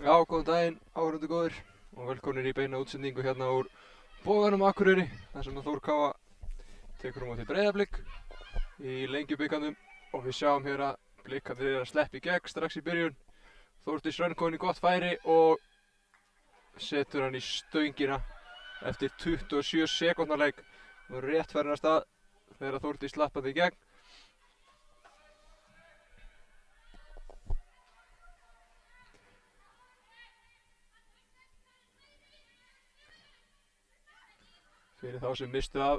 Já, góðan daginn, áhorfendur góðir og velkomin í beina útsendingu hérna úr Boganum Akureyri þar sem að Þór Káa tekur móti Breiðablik í Lengjubikarnum og við sjáum hér að Blikarnir eru að sleppa í gegn strax í byrjun. Þórdís Hrönn komin í gott færi og setur hann í stöngina eftir 27 sekúndna leik og rétt farin af stað þegar Þórdís slappaði í gegn. Fyrir þá sem mistu af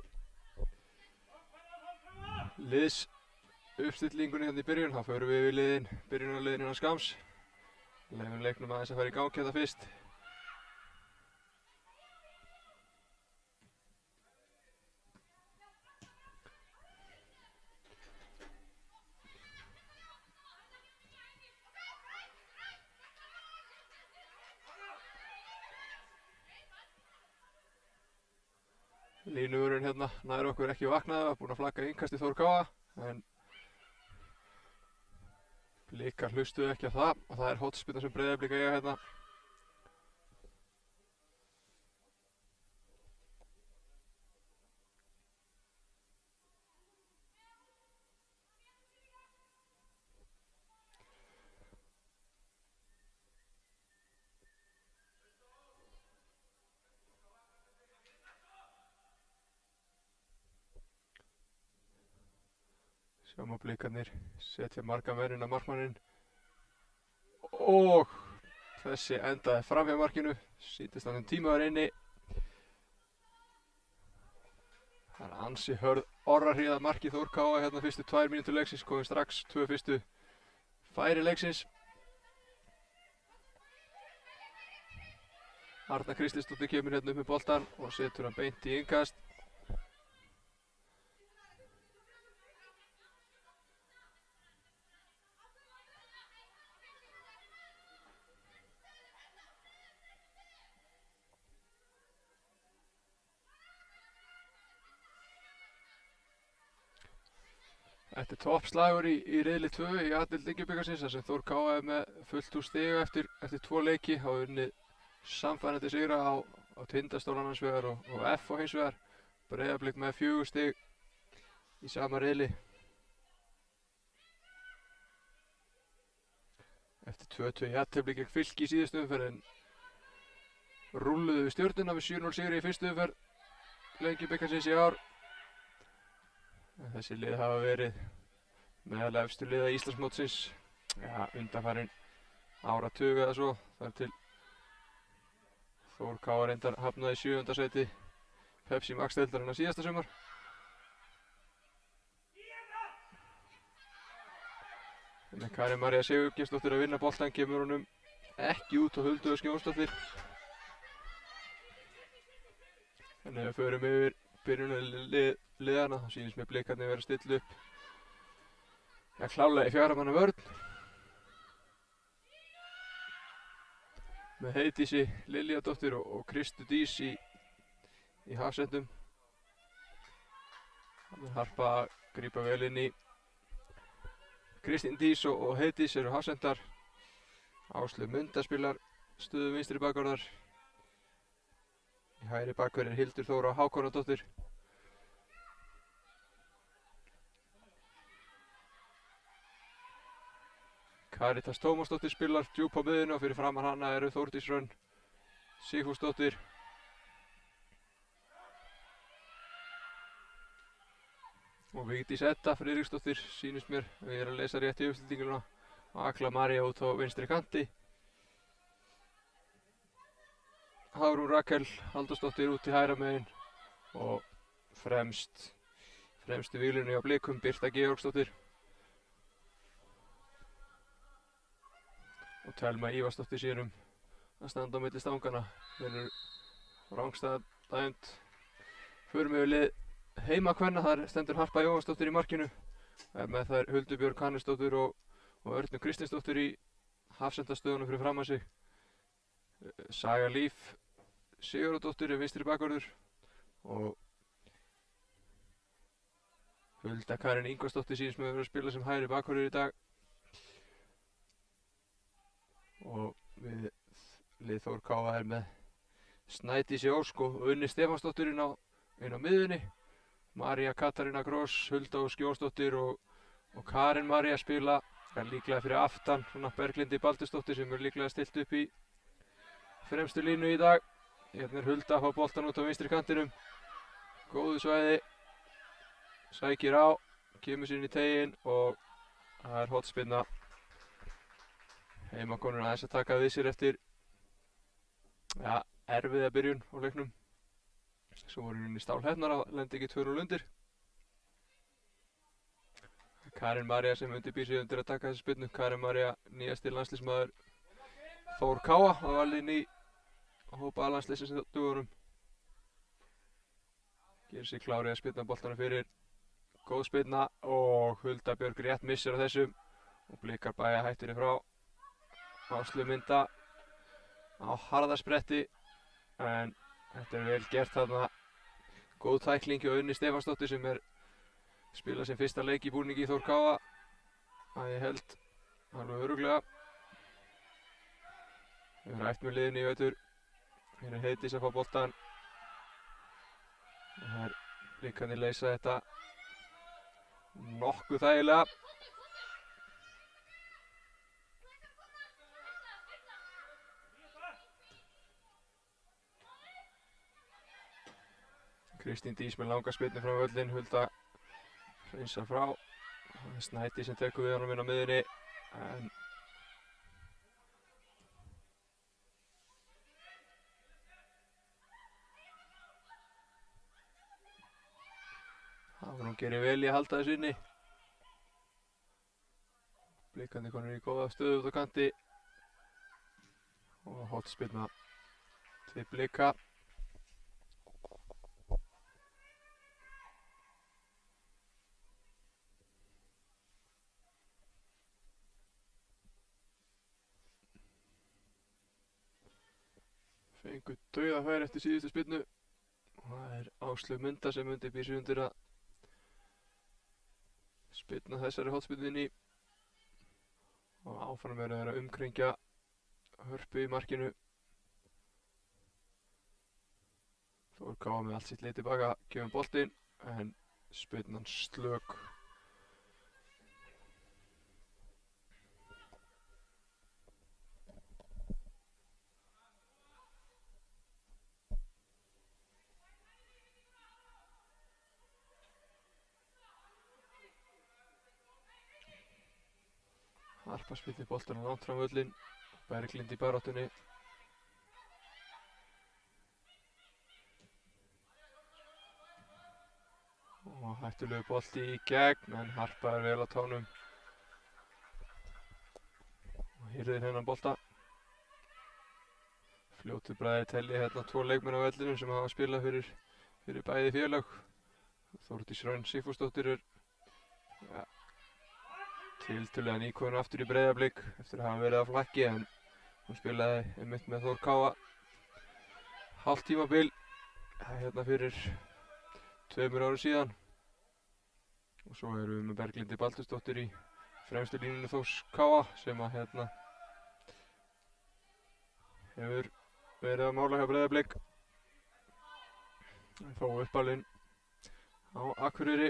liðs uppstillingunni hérna í byrjun, þá förum við yfir byrjunarliðin innan skams. Leifum leiknum aðeins að fara í gang hérna fyrst. Línuvörðurinn hérna nær okkur ekki vaknaði, var búinn að flagga innkasti Þór Káa en Blikar hlustuðu ekki á það og það er hornspyrna sem Breiðablik eiga hérna. Sjáum að Blikarnir setja marga menn inn á markmanninn og þessi endaði framhjá markinu, sýndist hann tíma þar inni. Það er ansi hörð orrahríð að marki Þór Káa hérna fyrstu 2 mínútur leiksins, komið strax 2 fyrstu færi leiksins. Arna Kristinsdóttir kemur hérna upp með boltann og setur hann beint í innkast. Þetta er toppslagur í riðli 2 í A-deild Lengjubikarsins þar sem Þór Káa er með fullt úr stiga eftir 2 leiki. Hafa unnið samfærandi sigra á Tindastól annars vegar og F og hins vegar. Breiðablik með 4 stig í sama riðli. Eftir 2-2 jafntefli gegn Fylki í síðustu umferð en rúlluðu við Stjörnuna með 7-0 sigri í fyrstu umferð Lengjubikarsins í ár. Þessi lið hafa verið meðal efstu liða Íslandsmótsins undanfarin áratug eða svo, þar til Þór Káa reyndar hafnaði í 7. sæti Pepsi Max deildarinnar síðasta sumar. En Karin María Sigurgeirsdóttir að vinna boltann, kemur honum ekki út og Huldu Skjónsdóttir. En ef við förum yfir byrjunarliðana þá sýnist mér Blikarnir vera að stilla upp klálega í 4 manna vörn með Heiðdísi Liljadóttur og Kristu Dís í hafsendum. Þannig Harpa að grípa vel inn í. Kristín Dís og Heiðdís eru hafsendar. Áslaug Munda spilar stöðu vinstri bakvörðar. Í hægri bakvörð er Hildur Þóra Hákonardóttir. Karitas Tómasdóttir spilar djúp á miðjunni og fyrir framan hana eru Þórdís Hrönn Sigfúsdóttir. Og Vigdís Edda Friðriksdóttir sýnist mér, við erum að lesa rétt í uppstillinguna. Og Agla María út á vinstri kanti. Hafrún Rakel Halldórsdóttir út í hægra megin og fremstu víglínu á Blikum Birta Georgsdóttir og Telma Ívarsdóttir síðan að standa á milli stangana. Þeir eru rangstæða dæmt. Förum yfir lið heimakvenna, þar stendur Harpa Jóhannsdóttir í markinu með þær Huldu Björg Hannesdóttir og Örnu Kristinsdóttir í hafsendastöðunum fyrir framan sig. Saga Líf Sigurðardóttir er vinstri bakvörður og Hulda Karin Ingvarsdóttir sýnist mér að vera að spila sem hægri bakvörður í dag. Og við Lið Þór Káa er með Snædísi Ósk og Unni Stefánsdóttur inn á miðjunni. María Katarina Gross, Hulda Ósk Jónsdóttir og Karen María spila líklega fyrir aftan svona Berglindi Baldursdóttir sem er líklega stilt upp í fremstu línu í dag. Hérna er Hulda að fá boltan út á vinstri kantinum. Góðu svæði. Sækir á, kemur sér inn í teiginn og það er hornspyrna. Heimakonur aðeins að taka við sér eftir erfiða byrjun á leiknum. Svo voru henni stálhefnar að lenda ekki 2-0 undir. Karen María sem undirbýr sig undir að taka þessu spyrnu. Karen María, nýjasti landsliðsmaður Þór Káa og valinn í hópa landsliðsins á dögunum. Gerir sig klári að spyrna boltana fyrir. Góð spyrna og Hulda Björg rétt missir á þessum og Blikar bæja hættir frá. Áslaug Mynda á harðaspretti en þetta er vel gert þarna. Góð tækling hjá Unni Stefánsdóttir sem er spila sin fyrsta leik í búningi í Þór Káa að ég held alveg örugglega. Við erum rætt með liðinu í vetur. Hér er Heiðdís að fá boltan. Það er Blikarnir leysa þetta nokkuð þægilega. Kristín Dís með langa spyrnu frá völlinn, Hulda hreinsar frá. Það er Snædís sem tekur við honum inn á miðjunni en hún gerir vel í að halda þessu inni. Blikarnir konur í góða stöðu út á kanti og hornspyrna til Blika. Fengur dauðafæri eftir síðustu spyrnu og það er Áslaug Mynda sem undirbýr sig undir að spyrna þessari hornspyrnunni og áfram verður þeir að umkringja Hörpu í markinu. Þór Káa með allt sitt leið tilbaka, gefur boltinn en spyrnan slök. Harpa spillir boltan langt fram völlinn, Berglind í baráttunni. Og hættulegu bolti í gegn en Harpa er vel á tánum og hirðir hennan bolta. Fljótur bragði telli hérna 2 leikmenn á vellinum sem hafa spilað fyrir bæði félag. Þórdís Hrönn Sigfúsdóttir er tiltölulega nýkomin aftur í Breiðablik eftir að hafa verið á flakki en hún spilaði einmitt með Þór Káa hálft tímabil hérna fyrir 2 árum síðan. Og svo erum við með Berglindi Baldursdóttir í fremstu línunni Þórs Káa sem að hérna hefur verið að mála hjá Breiðablik. Þó uppalinn á Akureyri.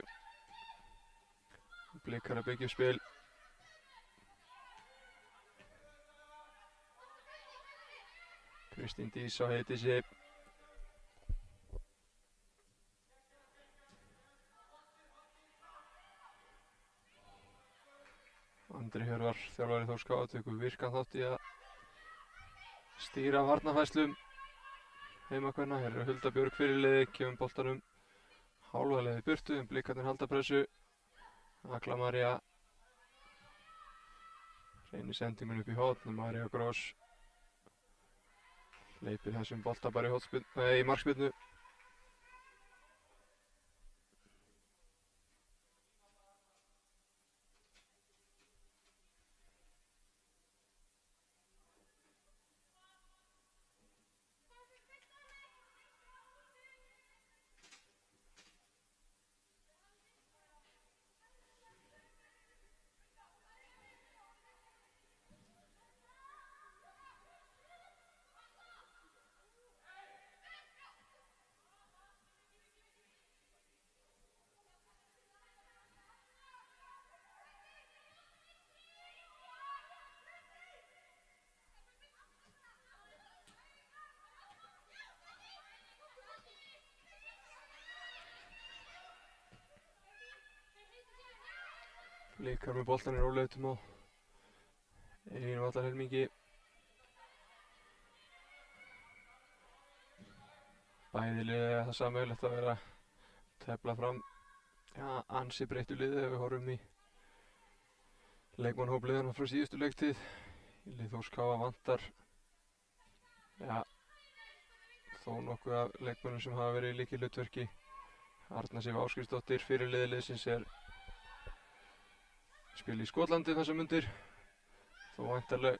Blikar að byggja upp spil. Kristín Dís á Heiðdísi. Andri Hjörvar, þjálfari Þórs Káa, tekur virkan þátt í að stýra varnarfærslum heimakvenna. Hér er Hulda Björg fyrirliði, kemur boltanum hálfa leið í burtu en Blikarnir halda pressu. Agla María reynir sendingun upp í horn og María Gross hleypir þessum bolta bara í markspyrnu. Blikar með boltan í róleitum á eigin vallarhelmingi. Bæði liðið eiga það sameiginlegt að vera tefla fram ansi breyttu liðið ef við horfum í leikmannhóp liðanna frá síðustu leiktíð. Í lið Þórs KA vantar þó nokkuð af leikmönnum sem hafa verið í lykilhlutverki. Arna Sif Ásgrímsdóttir, fyrirliði liðsins, spila í Skotlandi þessar mundir. Þó væntanleg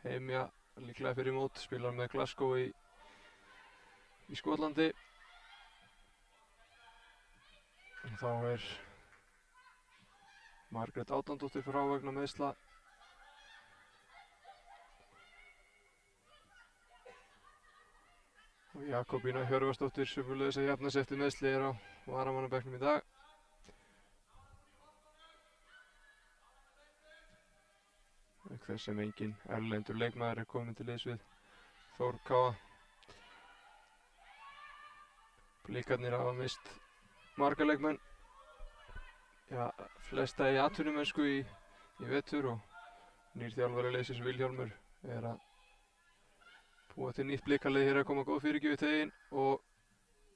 heimja líklega fyrir mót, spilar með Glasgow í Skotlandi. Þá Margrét Átnandóttir frá vegna meiðsla. Og Jakobína Hjörvarsdóttir sömuleiðis að jafna sig eftir meiðsli á varamannabekknum í dag. Auk þess sem engin erlendur leikmaður kominn til liðs við Þór KA. Blikarnir hafa mist marga leikmenn. Flesta í atvinnumennsku í vetur og nýr þjálfari liðsins Vilhjálmur að búa til nýtt blikalið. Hér að koma góð fyrirgjöf í teginn og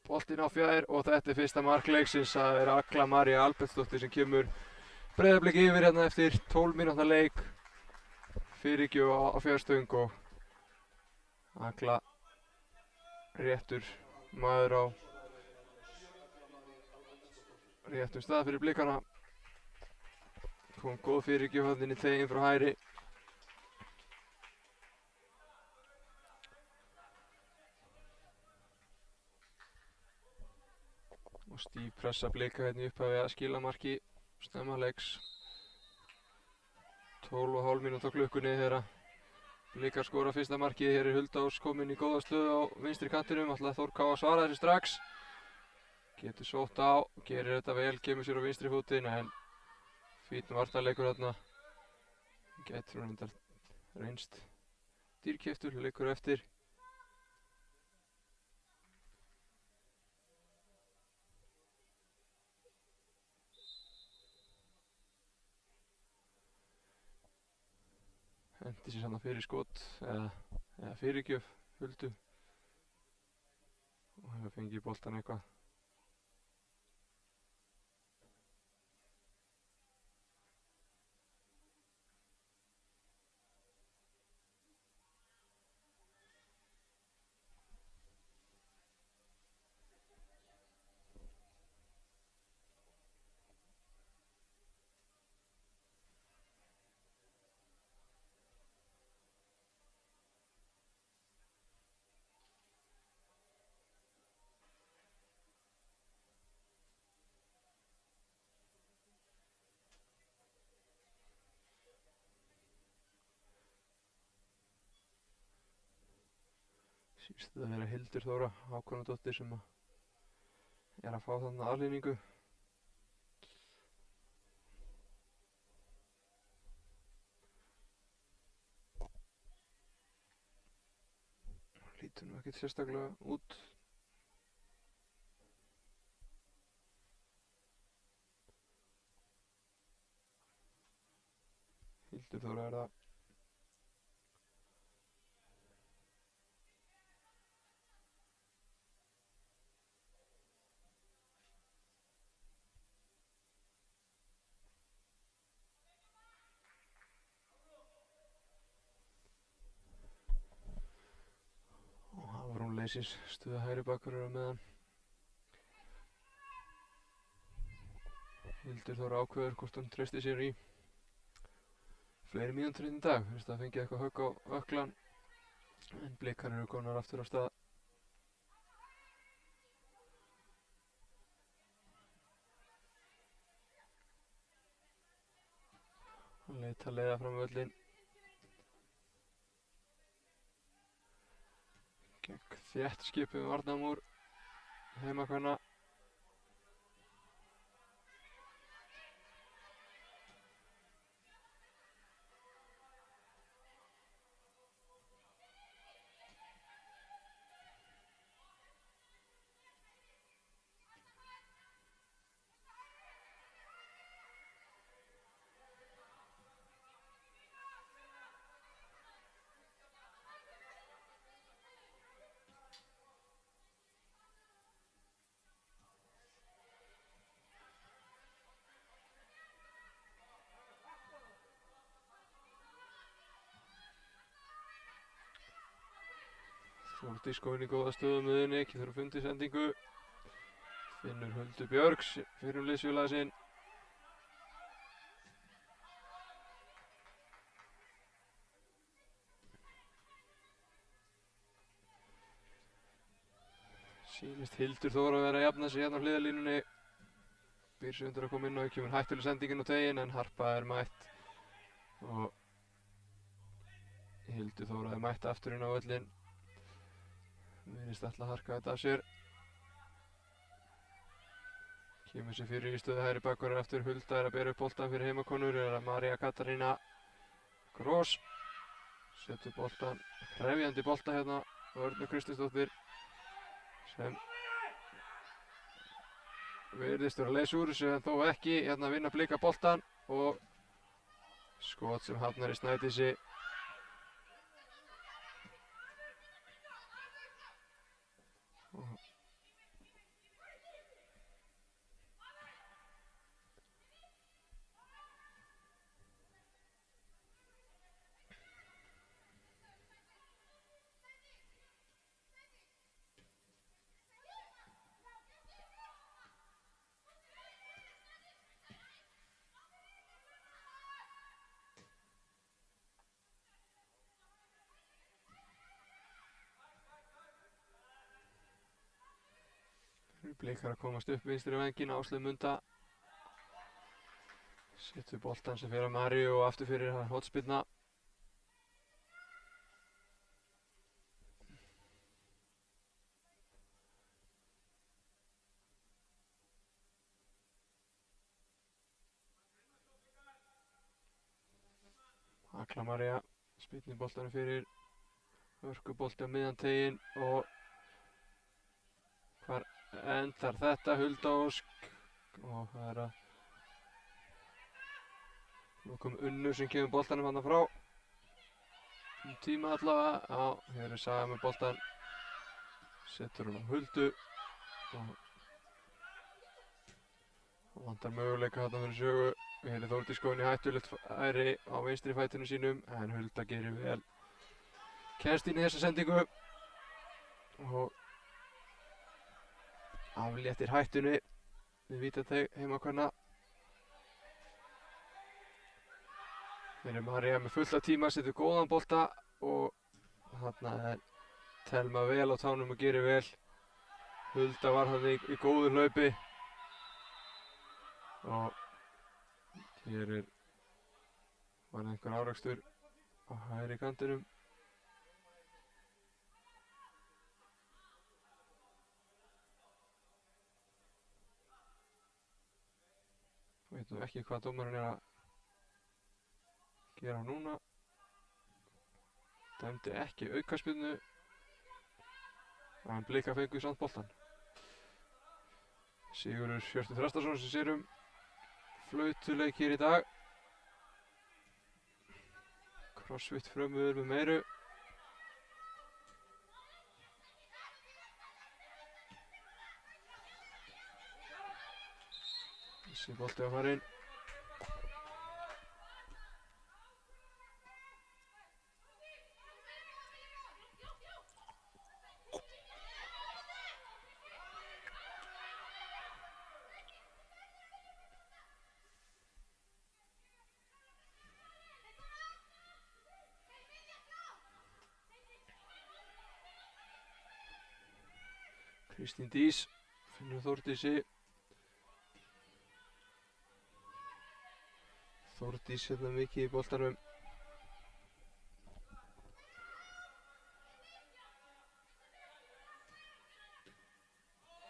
boltinn á fjær og þetta fyrsta mark leiksins. Það Agla María Albertsdóttir sem kemur Breiðablik yfir hérna eftir 12 mínútna leik. Fyrirgjöf á fjárstöng og Agla réttur maður á réttum stað fyrir Blikana. Kom góð fyrirgjöf þarna inn í teginn frá hægri. Og stíf pressa Blika hérna í upphafi að skila marki snemma leiks. 12,5 mínútur á klukkunni þegar Blikar skora fyrsta markið. Hér Hulda Ós komin í góða stöðu á vinstri kantinum. Ætlaði Þór KA að svara þessu strax. Getur sótt á, gerir þetta vel, kemur sér á vinstri fótinn en fínn varnarleikur þarna. Gæti hún reyndar reynst dýrkeyptur, leikur eftir. Hendi sér saman fyrir skot eða fyrirgjöf Huldu og hefur fengið boltan eitthvað. Sýnst þetta að vera Hildur Þóra Hákonardóttir sem að fá þarna aðhlynningu. Lítur nú ekkert sérstaklega út. Hildur Þóra það. Leysir stuða hægri bakverður á meðan. Hildur Þóra ákveður hvort hann treysti sér í fleiri mínútur í dag. Fyrst að fengið eitthvað högg á ökklan en Blikar eru komnar aftur á stað. Hann leit að leiða fram völlinn. Gegn þétt skipuð varnarmúr heimakvenna. Þórdís komin í góða stöðu með henni, ekki þurfa að fundi sendingu. Finnur Huldu Björgs fyrir liðsfélaga sinn. Sýnist Hildur Þóra að vera að jafna sig hérna á hliðarlínunni. Býr sig undir að koma inn og kemur hættuleg sendingin á tegin en Harpa er mætt. Og Hildur Þóra er mætt aftur inn á völlinn. Virðist ætla að harka þetta af sér. Kemur sér fyrir í stöðu hægri bakverðar eftir. Hulda er að bera upp boltann fyrir heimakonur. Er að María Katarína Gross setur boltann, hrefjandi bolta hérna. Örnu Kristinsdóttir sem virðist vera að leysa úr þessu en þó ekki. Hérna vinna Blika boltann og skot sem hafnar í Snædísi. Blikar að komast upp vinstri vænginn. Áslaug Munda setur boltann sem fer að Maríu og aftur fyrir hornspyrna. Agla María spyrnir boltanum fyrir. Hörkubolti á miðjan teginn og hvar endar þetta? Hulda Ósk og það er að lokum Unnur sem kemur boltanum hann frá tíma allavega. Já, hér er Saga með boltan, setur hún á Huldu og vantar möguleika þarna fyrir Sögu. Hér er Þórdís komin í hættulegt færi á vinstri fætinum sínum en Hulda gerir vel, kemst inn í þessa sendingu og afléttir hættunni við vítateig heimakvenna. Hér er María með fulla tíma, setur góðan bolta og þarna er Telma vel á tánum og gerir vel. Hulda var þarna í góðu hlaupi og hér var einhver árekstur á hægri kantinum. Veitum ekki hvað dómarinn er að gera núna. Dæmdi ekki aukaspyrnu en Blika fengu samt boltann. Sigurður Hjörtur Þrastarsson sem sér flautuleik hér í dag. Crossfit frömuður með meiru. Þessi bolti að fara inn. Kristín Dís finnur Þórdísi. Þórdís hérna mikið í boltanum.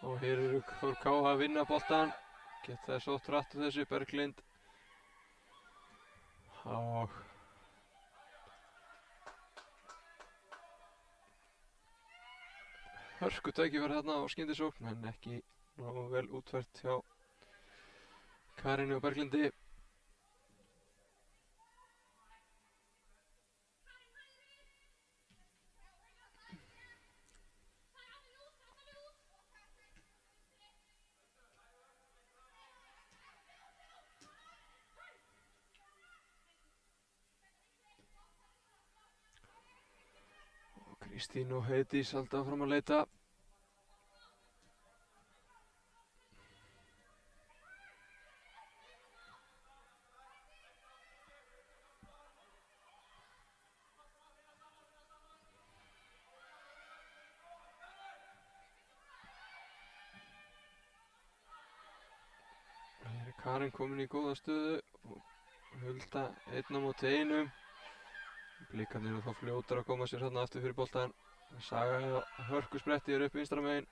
Og hér eru Þór K að vinna boltan. Geta þess ótt rætt úr þessu, Berglind. Og hörku tækifæri þarna á skyndisókn en ekki nógu vel útfært hjá Karínu og Berglindi. Kristín og Heiðdís alltaf fram að leita. Hér er Karen komin í góða stöðu og Hulda einn á móti einum. Blikarnir eru þá fljótar að koma sér þarna aftur fyrir boltann. Saga hörkuspretti upp vinstra megin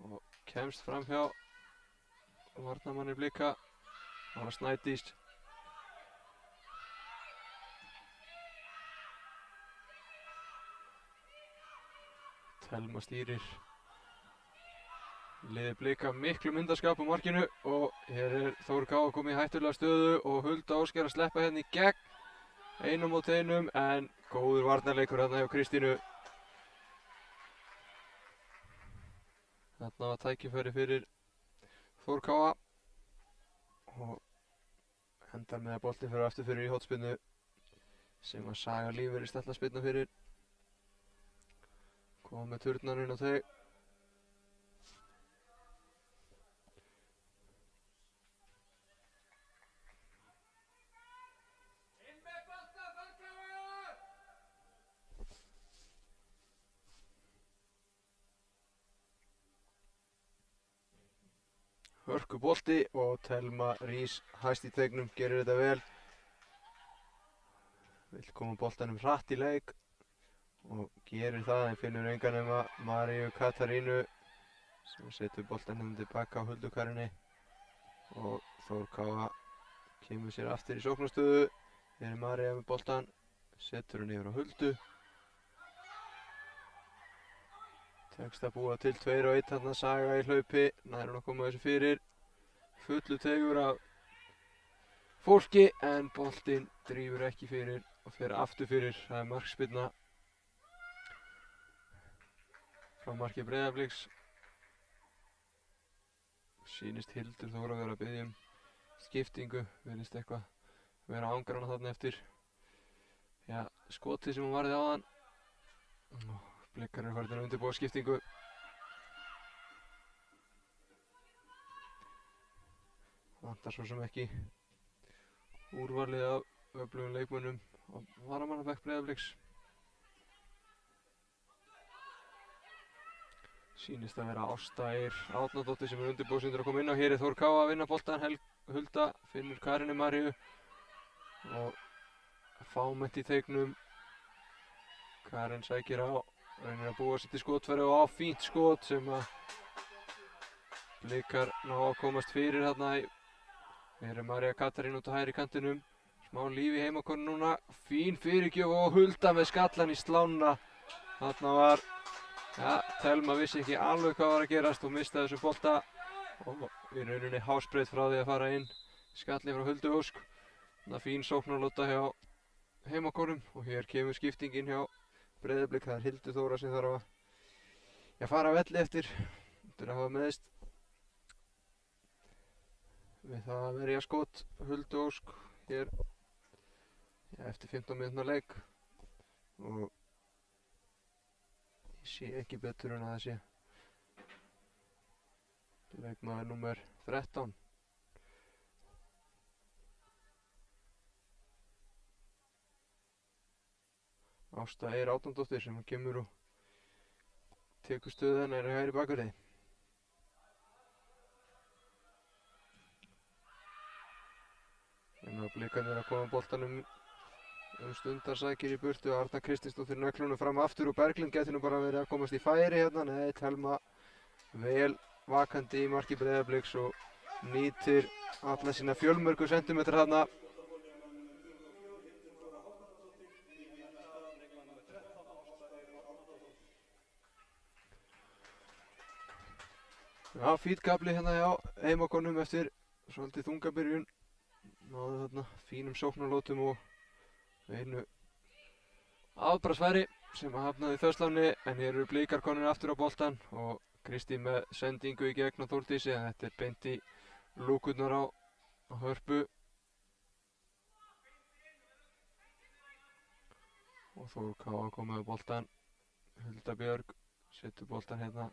og kemst fram hjá varnarmanni Blika. Það var Snædís. Thelma stýrir liði Blika miklu myndarskap á markinu og hér er Þór Ká að koma í hættulega stöðu og Hulda Ósk að sleppa hérna í gegn. Einum móti einum en góður varnarleikur þarna hjá Kristínu. Þarna var tækifæri fyrir Þór Káa og endar með að boltinn fyrir aftur fyrir í hornspyrnu sem að Saga Lífeyris ætla að spyrna fyrir. Koma með turnarinn á þau. Hörku bolti og Thelma Rís hæst í tegnum, gerir þetta vel. Vill koma boltanum hratt í leik og gerir það en finnur engan nema Maríu Katarínu sem setur boltan hérna tilbaka á Huldu Karinni og Þór Káa kemur sér aftur í sóknarstöðu. Hér er María með boltan, setur hann yfir á Huldu. Tekst að búa til 2-1 þarna Saga í hlaupi, nær hún að koma þessu fyrir. Fullu tegur af fólki en boltinn drífur ekki fyrir og fer aftur fyrir. Það er markspyrna frá marki Breiðabliks. Sýnist Hildur Þóra vera að biðja skiptingu, virðist eitthvað vera ángrana þarna eftir skotið sem hún varði áðan. Blikar eru farin að undirbúa skiptingu. Vantar svo sem ekki úrvalið af öflugum leikmönnum á varamannabekk Breiðabliks. Sýnist að vera Ásta Eir Árnadóttir sem er undirbúið að koma inn á. Hér er Þór Ká að vinna boltan. Hulda finnur Karínu Maríu og fámennt í tegnum. Karin sækir á, reynir að búa sér til skotfæri og á fínt skot sem að Blikar ná að komast fyrir þarna. Hér er María Katarín út á hægri kantinum. Smá líf í heimakonu núna. Fín fyrirgjöf og Hulda með skallan í slána. Þarna var, Thelma vissi ekki alveg hvað var að gerast og mistaði þessum bolta. Og í rauninni hásbreytt frá því að fara inn. Skalli frá Huldu Ósk. Þarna fín sóknarlóta hjá heimakonum og hér kemur skiptingin hjá Breiðablik. Það er Hildur Þóra sem þarf að fara að velli eftir að hafa meðist við það að verja skot. Huldu Ósk hér eftir 15 mínútna leik og ég sé ekki betur en að það sé leikmaður númer 13. Ásta Eir Árnadóttir sem kemur og tekur stöðu hennar í hægri bakverði. En Blikarnir að koma boltanum stundarsækir í burtu. Arna Kristinsdóttir nöglunum fram aftur og Berglind gæti nú bara verið að komast í færi hérna. Nei, Thelma vel vakandi í marki Breiðabliks og nýtir alla sína fjölmörgu sentimetra þarna. Já, fínn kafli hérna hjá heimakonum eftir svolítið þungabyrjun. Náðu þarna fínum sóknarlótum og einu afbragðsfæri sem að hafnaði í þörsláni. En hér eru Blikar konur aftur á boltan og Kristín með sendingu í gegn á Þórdísi. En þetta er beint í lúkurnar á Hörpu. og Þór Káa komið á boltan. Hulda Björg setur boltan hérna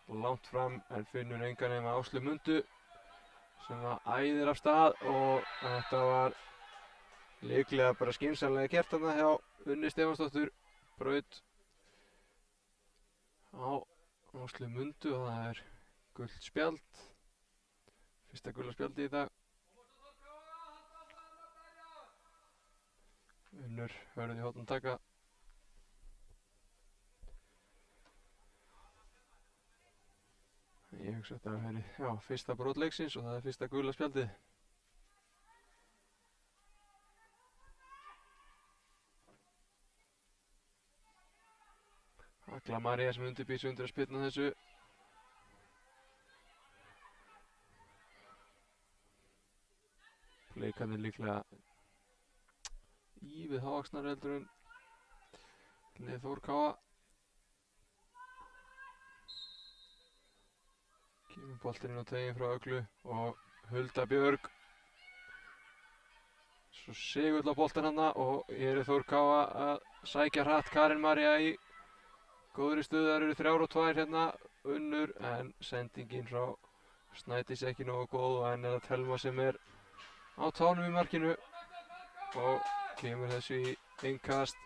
langt fram en finnur engan nema Áslu Mundu sem æðir af stað og þetta var líklega bara skynsamlega gert þarna hjá Unni Stefánsdóttur. Braut á Áslu Mundu og það er gult spjald. Fyrsta gula spjaldi í dag. Unnur hörði hóttan taka. Ég hugsa að þetta hefði verið, fyrsta brot leiksins og það er fyrsta gula spjaldið. Agla María sem undirbýr sig undir að spyrna þessu. Bleikarnir líklega ívið hávaxnar heldur en lið Þór Káa. Kemur boltinn inn á teiginn frá Öglu og Hulda Björg. Svo segull á boltinn hana og hér er Þór Káa að sækja hratt. Karin María í góðri stöðu, það eru 3 og 2 hérna. Unnur en sendingin frá Snædís ekki nógu góð og enn er það Thelma sem er á tánum í markinu og kemur þessu í innkast.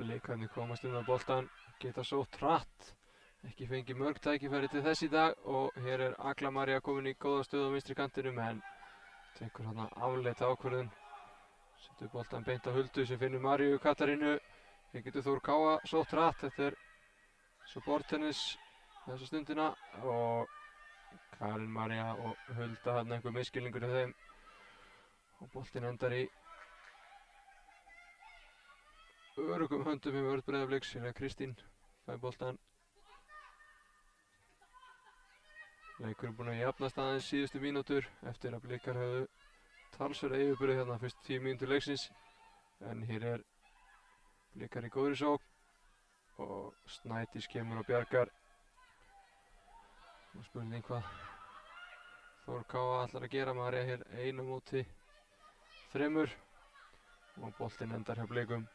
Blikarnir komast inn á boltan, geta sótt hratt, ekki fengið mörg tækifæri til þess í dag og hér er Agla María komin í góða stöðu á vinstri kantinum en tekur hana afleitt ákvörðun. Setur boltan beint á Huldu sem finnur Maríu Katarínu. Hér getur Þór Káa sótt hratt, þetta er svo bortennis þessa stundina og Karin María og Hulda hann einhver misskilningur af þeim og boltinn endar í öruggum höndum í vörn Breiðabliks. Hér er Kristín fær boltan. Leikurinn búinn að jafnast aðeins síðustu mínútur eftir að Blikar höfðu talsverða yfirburði hérna fyrst 10 mínútur leiksins en hér er Blikar í góðri sókn og Snædís kemur og bjargar. Og spurning hvað Þór Káa ætlar að gera. María hér 1 á móti 3 og boltinn endar hjá Blikum.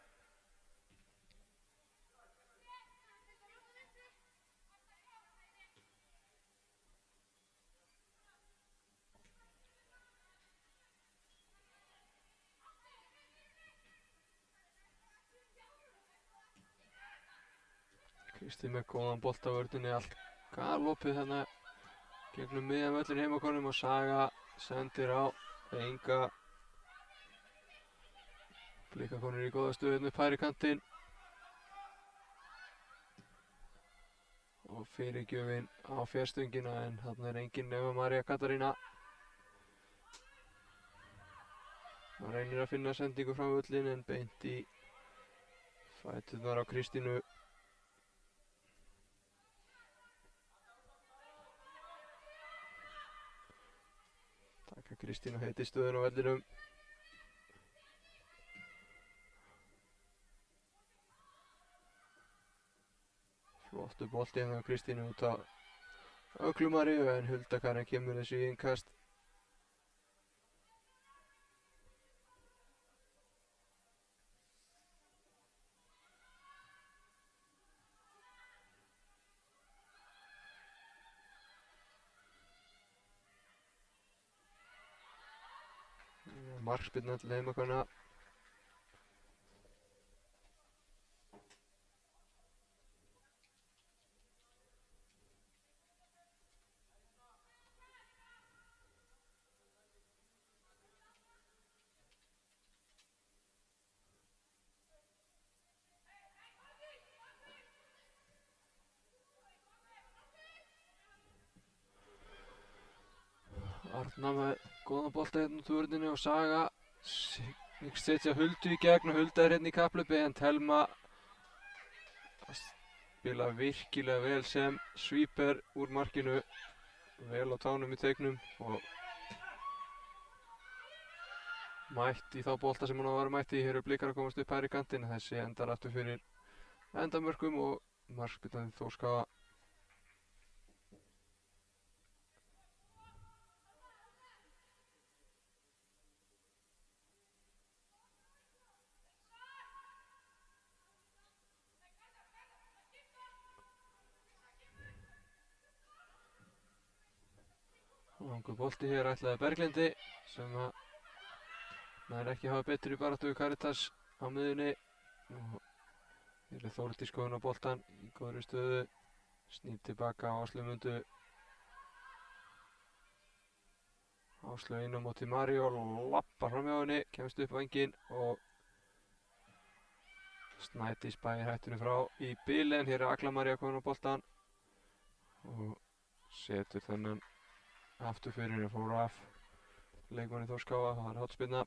Kristín með góðan bolt á vörninni, allt galopið þarna gegnum miðjan völlinn heimakonum og Saga sendir á Inga. Blikakonur í góða stöðu upp hægri kantinn og fyrirgjöfin á fjarstöngina en þarna er engin nema María Katarína. Það reynir að finna sendingu frá völlinn en beint í fæturnar á Kristínu. Taka Kristínu heiti stöðun á vellinum. Flottur bolti hérna á Kristínu út á Öglu Maríu en Hulda Karin kemur þessu í innkast. Markspyrna til heimakonna. Arna með góðan bolta hérna út úr vörninni og Saga setja Huldu í gegn og Hulda er hérna í kapphlaupi en Thelma spila virkilega vel sem svíper úr markinu, vel á tánum í teignum og mætt í þá bolta sem hún á að vera mætt í. Hér eru Blikar að komast upp hægri kantinn. Þessi endar aftur fyrir endamörkum og markspyrna til Þórs KA. Langur bolti hér ætlaði Berglindi sem að nær ekki hafa betur í baráttu við Karitas á miðjunni. Og hér er Þórdís komin á boltann í góðri stöðu. Snýr tilbaka á Áslaugu Mundu. Áslaugu inn á móti Maríu og lappar fram hjá henni, kemst upp vænginn og Snædís bæir hættunni frá í bili en hér er Agla María komin á boltann og setur þennan aftur fyrir henni, fór af leikmanni Þórs KA, það er hornspyrna.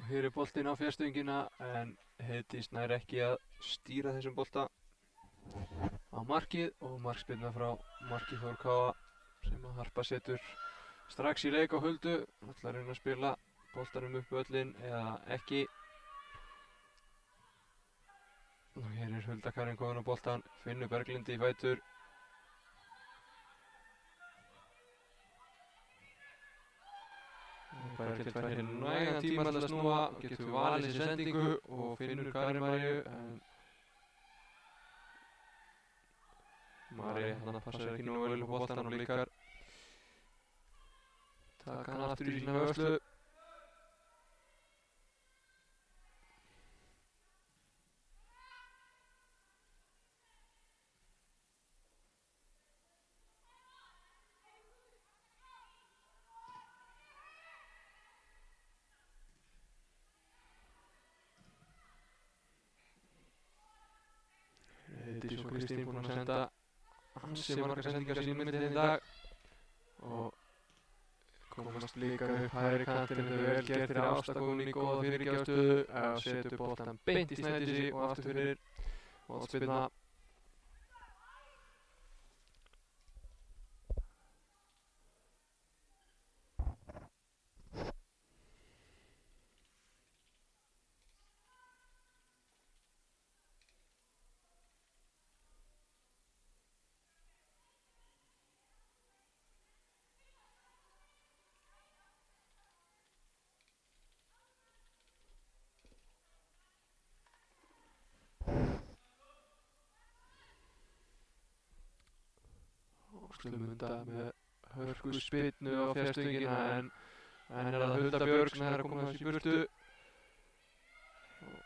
Hér er boltinn á fjarstöngina en Heiðdís nær ekki að stýra þessum bolta á markið og markspyrna frá marki Þór KA sem að Harpa setur strax í leik á Huldu. Ætlar að reyna að spila boltanum upp völlinn eða ekki. Og hér er Hulda Karin komin á boltan, finnur Berglindi í fætur. Berglind fær hér nægan tíma til að snúa og getur valið sér sendingu og finnur Karin Maríu en Maríu hérna passar ekki nógu vel upp á boltann og Blikar taka hann aftur í sína vörslu. Heiðdís og Kristín búin að senda ansi margar sendingar sín milli í dag og komast Blikar upp hægri kantinn. Þetta er vel gert fyrir Ásta komin í góða fyrirgjáðstöðu að setja boltann beint í Snædísi og aftur fyrir hornspyrna. Áslaug Munda með hörku spyrnu á fjarstöngina en er það Hulda Björg sem er að koma þessi í burtu og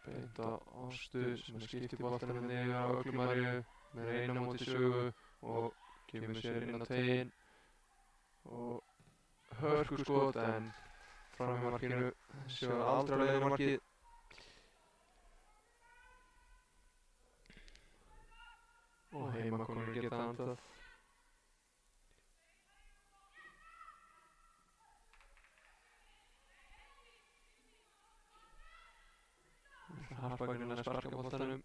beint á Ástu sem skiptir boltanum niður á Aglu Maríu með einu á móti Sögu og kemur sér inn á teiginn og hörku skot en fram í markinu séu aldrei á leiðinni á markið. Og heimakonur geta andað. Harpa greinir að sparka boltanum.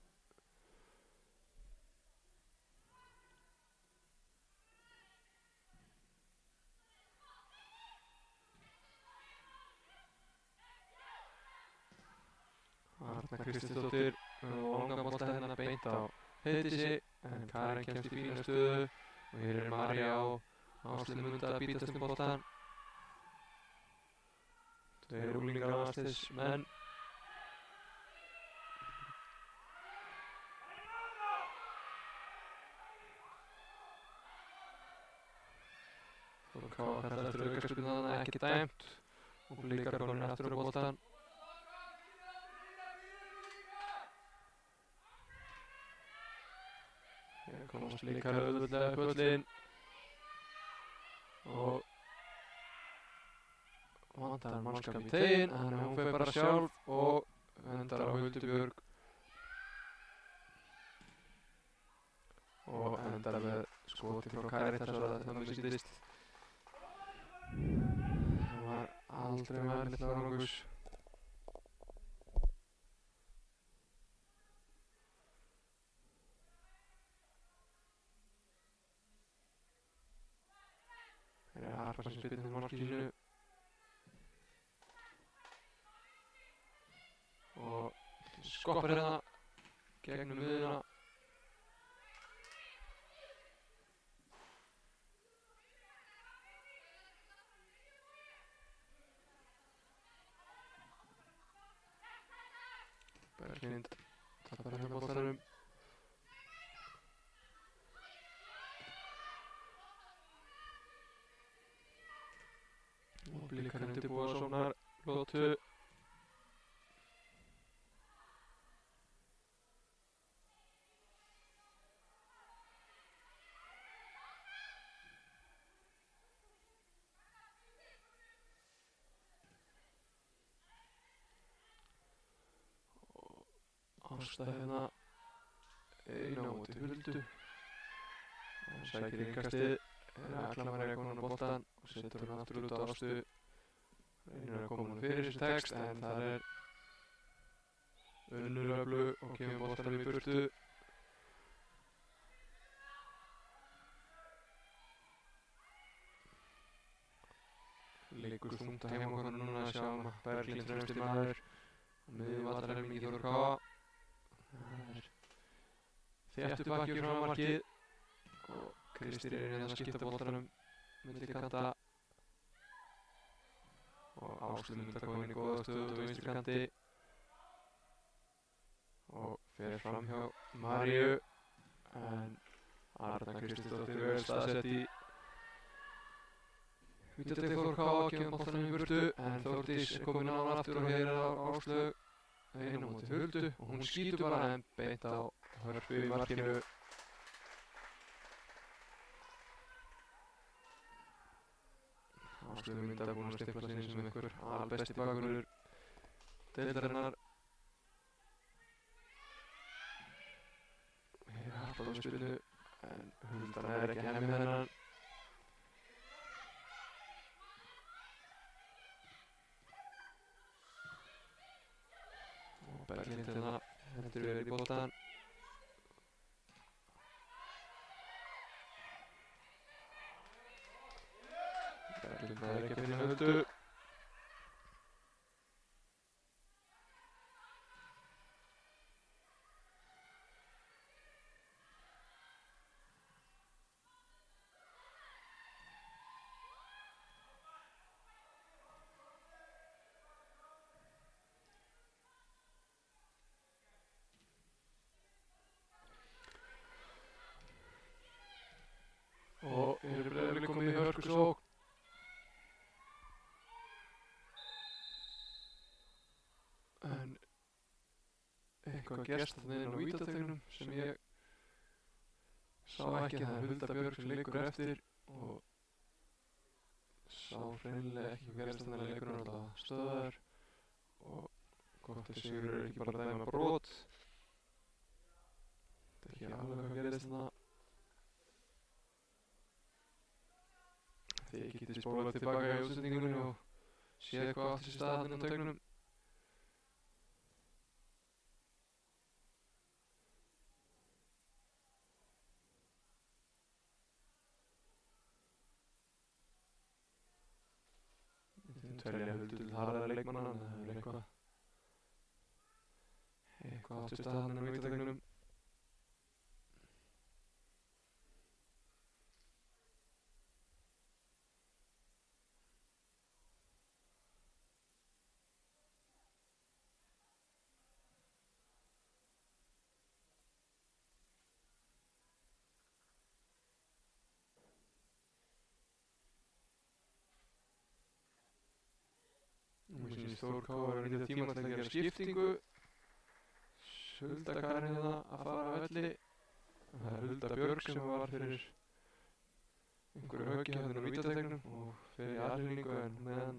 Arna Kristinsdóttir og langan bolta hérna beint á Heiðdísi en Karin kemst í fína stöðu og hér er María og Áslaug Munda að bítast boltan. Tveir unglingar landsliðsmenn. Þór KA kallar eftir aukaspyrnu þarna, ekki dæmt og Blikar konur aftur á boltan. Hér komast Blikar auðveldlega upp völlinn og vantar mannskap í teiginn, þannig að hún fer bara sjálf og vendar á Huldu Björg. og endar með skoti frá Karitas og það með síðist. Það var aldrei með litla árangurs. Það er Harpa sem spillir marki sínu og skoppar hérna gegnum miðjuna. Berglind tappar hérna boltanum. Og Blikar undirbúa Sóknar lotu. Ásta hérna einu á móti Huldu. Hann sækir innkastið, Aklamar komin á boltan og setur hann aftur út á Ástu. Reynir að koma hann fyrir þessi text en það er Unnur öflug og kemur boltanum í burtu. Liggur þungt að heimakonum núna að sjá Berglind fremsti maður á miðjum vallarhelmingi Þór Káa. Það er þéttur bakki frá markið og Kristín er hérna að skipta boltanum milli kanta og Áslaug myndi að koma inn í góða stöðu út á vinstri kanti og fer fram hjá Maríu en Arna Kristínsdóttir vel staðsett í vítateig Þór Káa, kemur boltanum í burtu en Þórdís er komin á hann aftur og hér er Áslaug einu á móti Huldu og hún skýtur bara en beint á Hörpu í markinu. Áslaug myndi að búin að stimpla sig inn sem einhver albesti bakvörður deildarinnar. Hér er Harpa með spilnu en Huldan er ekki hemmið hennan. Og Berglind hérna hendur verið í boltan. Berglind er ekki að finna Huldu. Og Breiðablik komið í hörkusókn. En eitthvað gerst þarna inn á vítateignum sem ég sá ekki. Það er Hulda Björk sem leikur eftir og sá hreinlega ekki hvað gerst þarna. Leikurinn er alltaf stöðaður og gott að Sigurður er ekki bara að dæma brot. Þetta er ekki alveg hvað gerist þarna. Þið getið spólað tilbaka í útsendingunni og séð hvað átti sér stað þarna á teignum. Við telja Huldu til harðari leikmanna en það er eitthvað átti sér stað þarna á vítateignum. Mér sýnist Þór Káa að nýta tíma til að gera skiptingu. Hulda Karin hérna að fara á velli. Það er Hulda Björk sem var fyrir einhverju höggi hérna á vítateignum og fer í aðhlýningu en meðan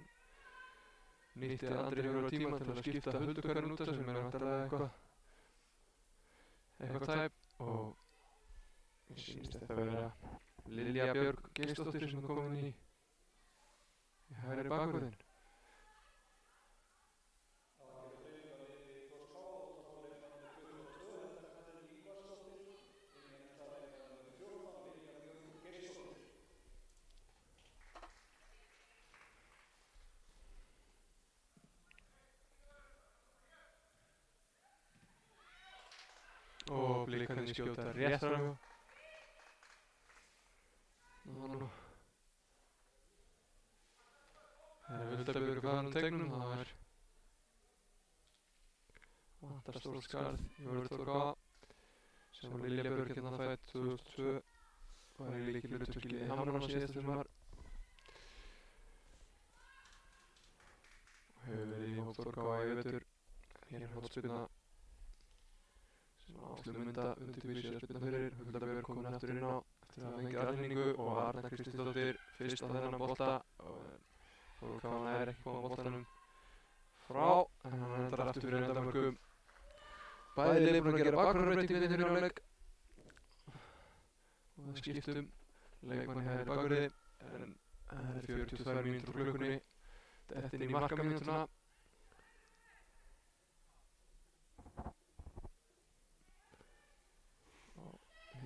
nýtti Andri hefur á tíma til að skipta Huldu Karin út af sem er vantarlega eitthvað tæp og Mér sýnist þetta vera Lilja Björg Geirsdóttir sem er komin í hægri bakvörðinn. Og Blikarnir skjóta rétt framhjá. Nú. Það er Hulda Björg farin tegnum, það er vantar stórt skarð í Vörður K sem var Lilja Björg hérna fædd 2002 og var í lykilhlutverki í Hamrana síðasta sumar og hefur verið í Vörður K í vetur. Hér er hornspyrna sem Áslaug Munda undirbýr sér að spyrna fyrir. Hulda Björg komin aftur inn á eftir að hafa fengið aðhlynningu og Arna Kristínsdóttir fyrst á þennan bolta og Vörður K nær ekki koma boltanum frá en hann endar aftur fyrir endamörkum. Bæði lið búin að gera bakvörðarbreytingu hérna fyrir hálfleik og það skiptum leikmann í hægri bakvörði en það er 42 mínútur úr klukkunni dett inn í markamínútuna.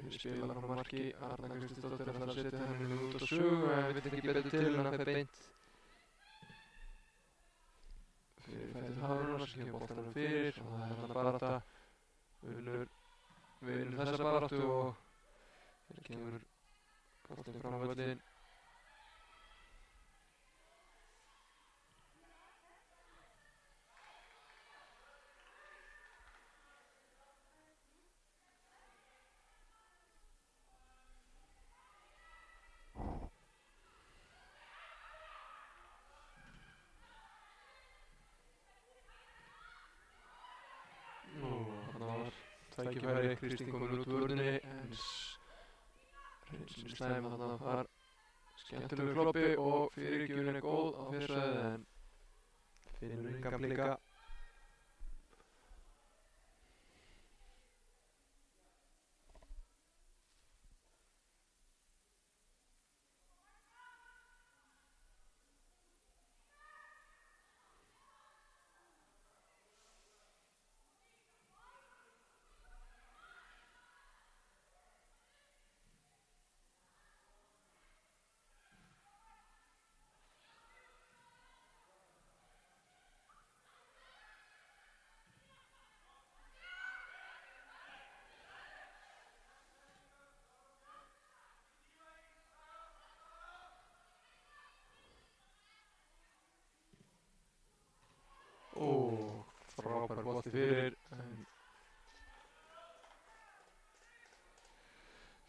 Hér spilar hann á marki, Arna Kristínsdóttir ætlar að setja henni út á sögu en veit ekki betur til en hann fer beint fyrir fætur Hafrúnar sem kemur boltanum fyrir og það er hann barátta. Vinnur þessa baráttu og hér kemur boltinn fram á völlinn. Tækifæri, Kristín komin út úr vörninni en reynslunni slæm þarna var skemmtilegur kloppi og fyrirgjöfin er góð á fyrrsvæðið en finnur engan blika. Frábær bolti fyrir en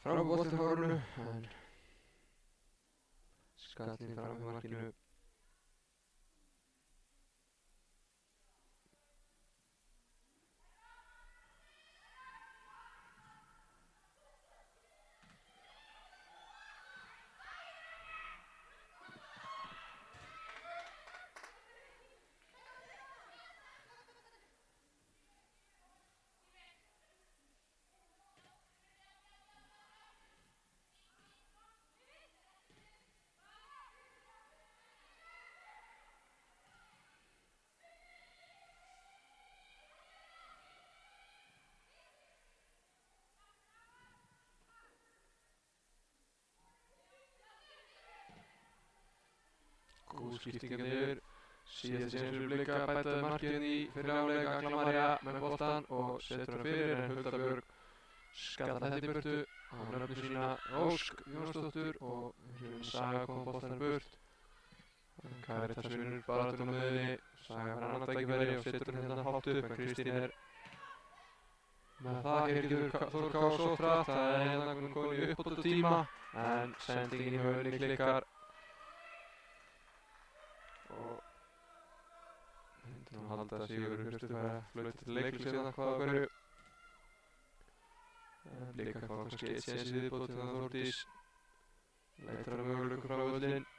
frábær bolti frá Hafrúnu en skallinn fram hjá markinu. Góð skipting hérna yfir. Síðast séns fyrir Blika bætaði markið í fyrri hálfleik. Agla María með boltan og setur hann fyrir en Hulda Björg skallar þetta í burtu á nöfnu sína Ósk Jónsdóttur og Saga kom boltanum burt. Karitas vinnur baráttuna á miðjunni. Saga fær annað tækifæri og setur hann hérna hátt upp en Kristín er með það. Hér getur Þór K sótt hratt. Það er hérna komin í uppbótartíma en sendingin í höfðinni klikkar og myndi nú halda að Sigurður Hjörtur færi að flauta til leiklýs hérna hvað á hverju. Blikar fá kannski eitt séns í viðbót þegar Þórdís leitar að möguleikum frá völlinn.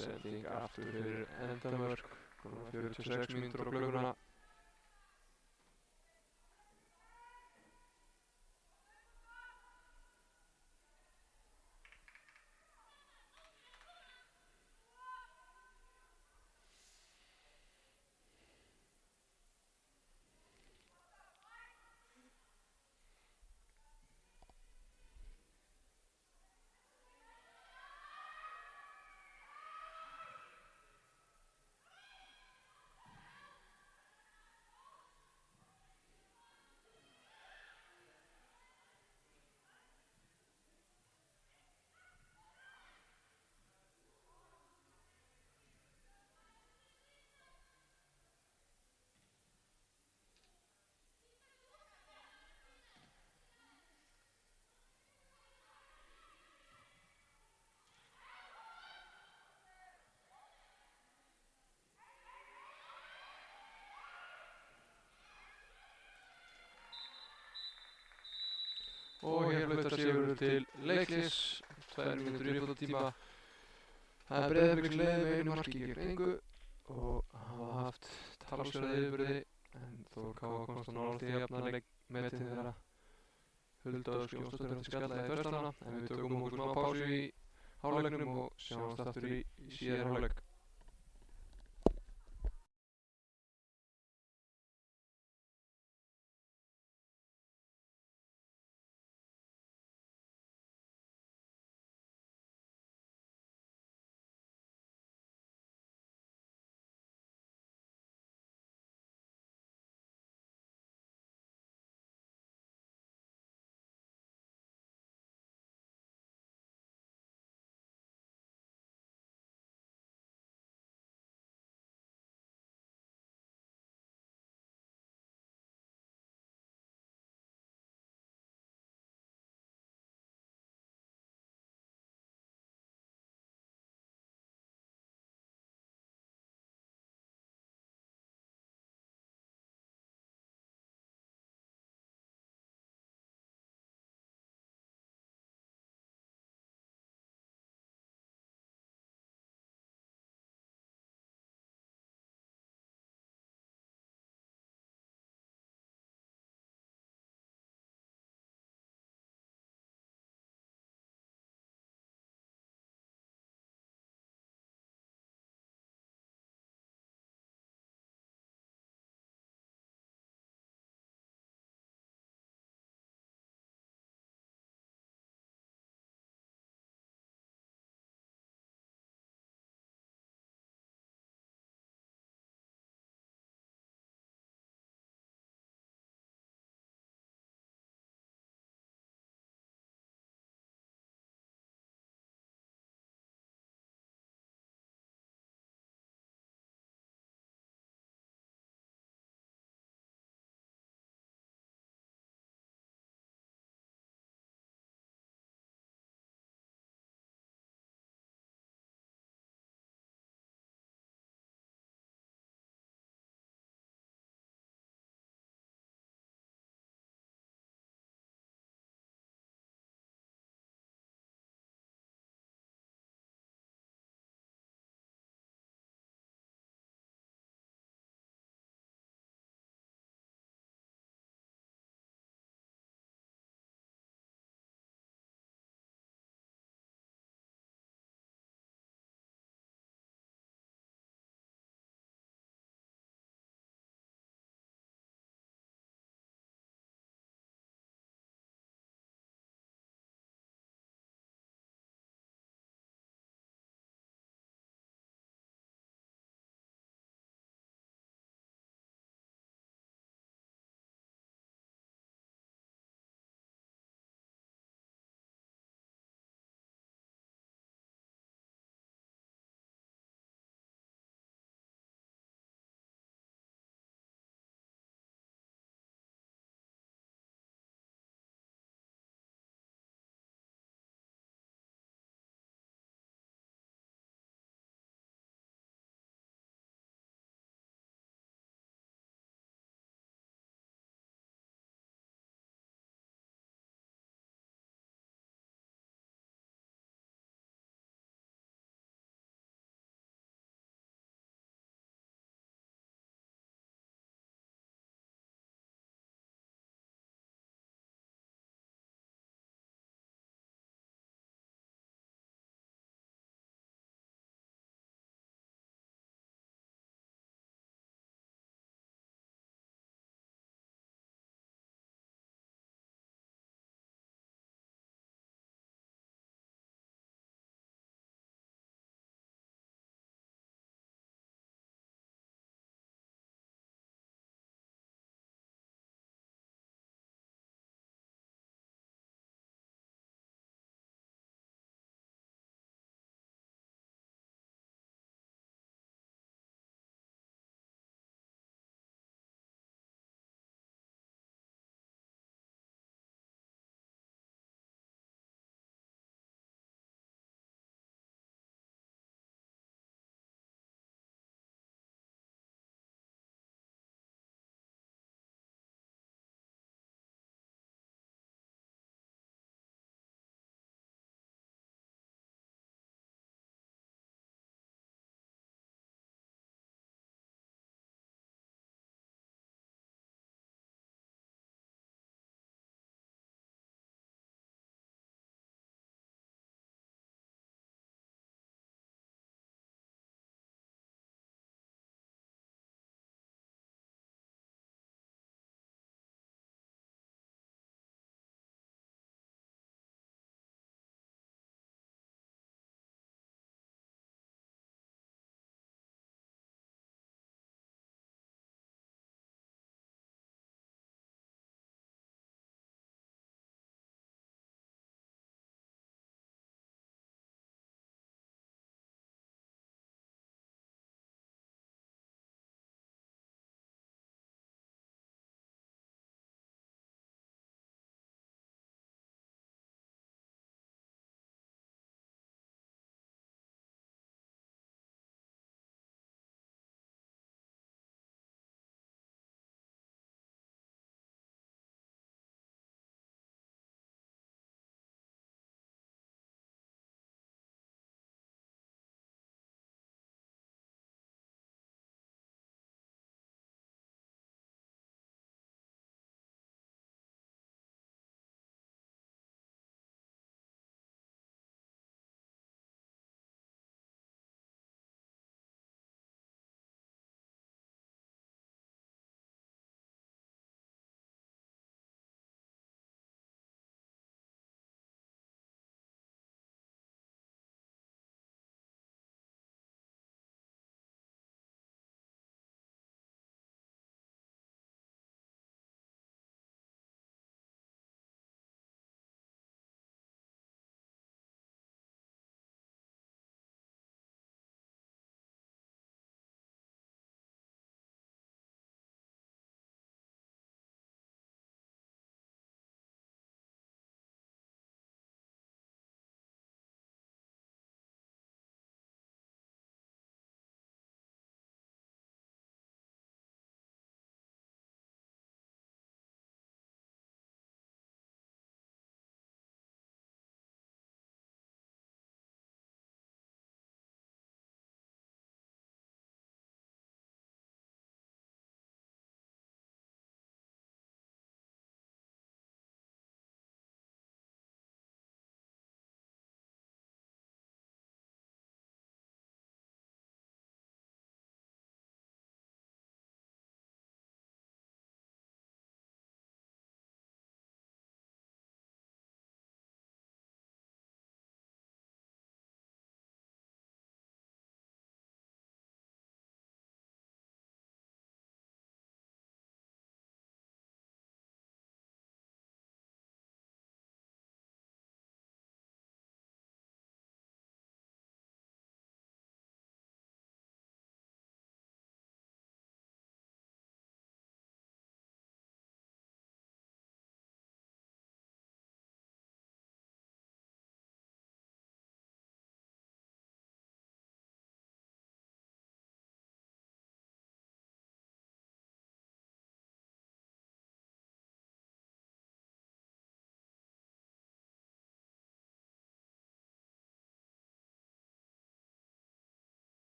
sending aftur fyrir endamörk, 46 mínútur á klukkuna. Og hér fluttar Sigurður til leiklis, 2 mínútur í uppbótartíma. Það er Breiðablik sem leiðir með einu marki gegn engu og hafa haft talsverða yfirburði, en Þór Káa komst á nálægt í að jafna leikmetið þegar Hulda Ósk Jónsdóttir átti skallaði í þverstana, en við tökum okkur smá pásu í hálfleiknum og sjáumst aftur í síðari hálfleik.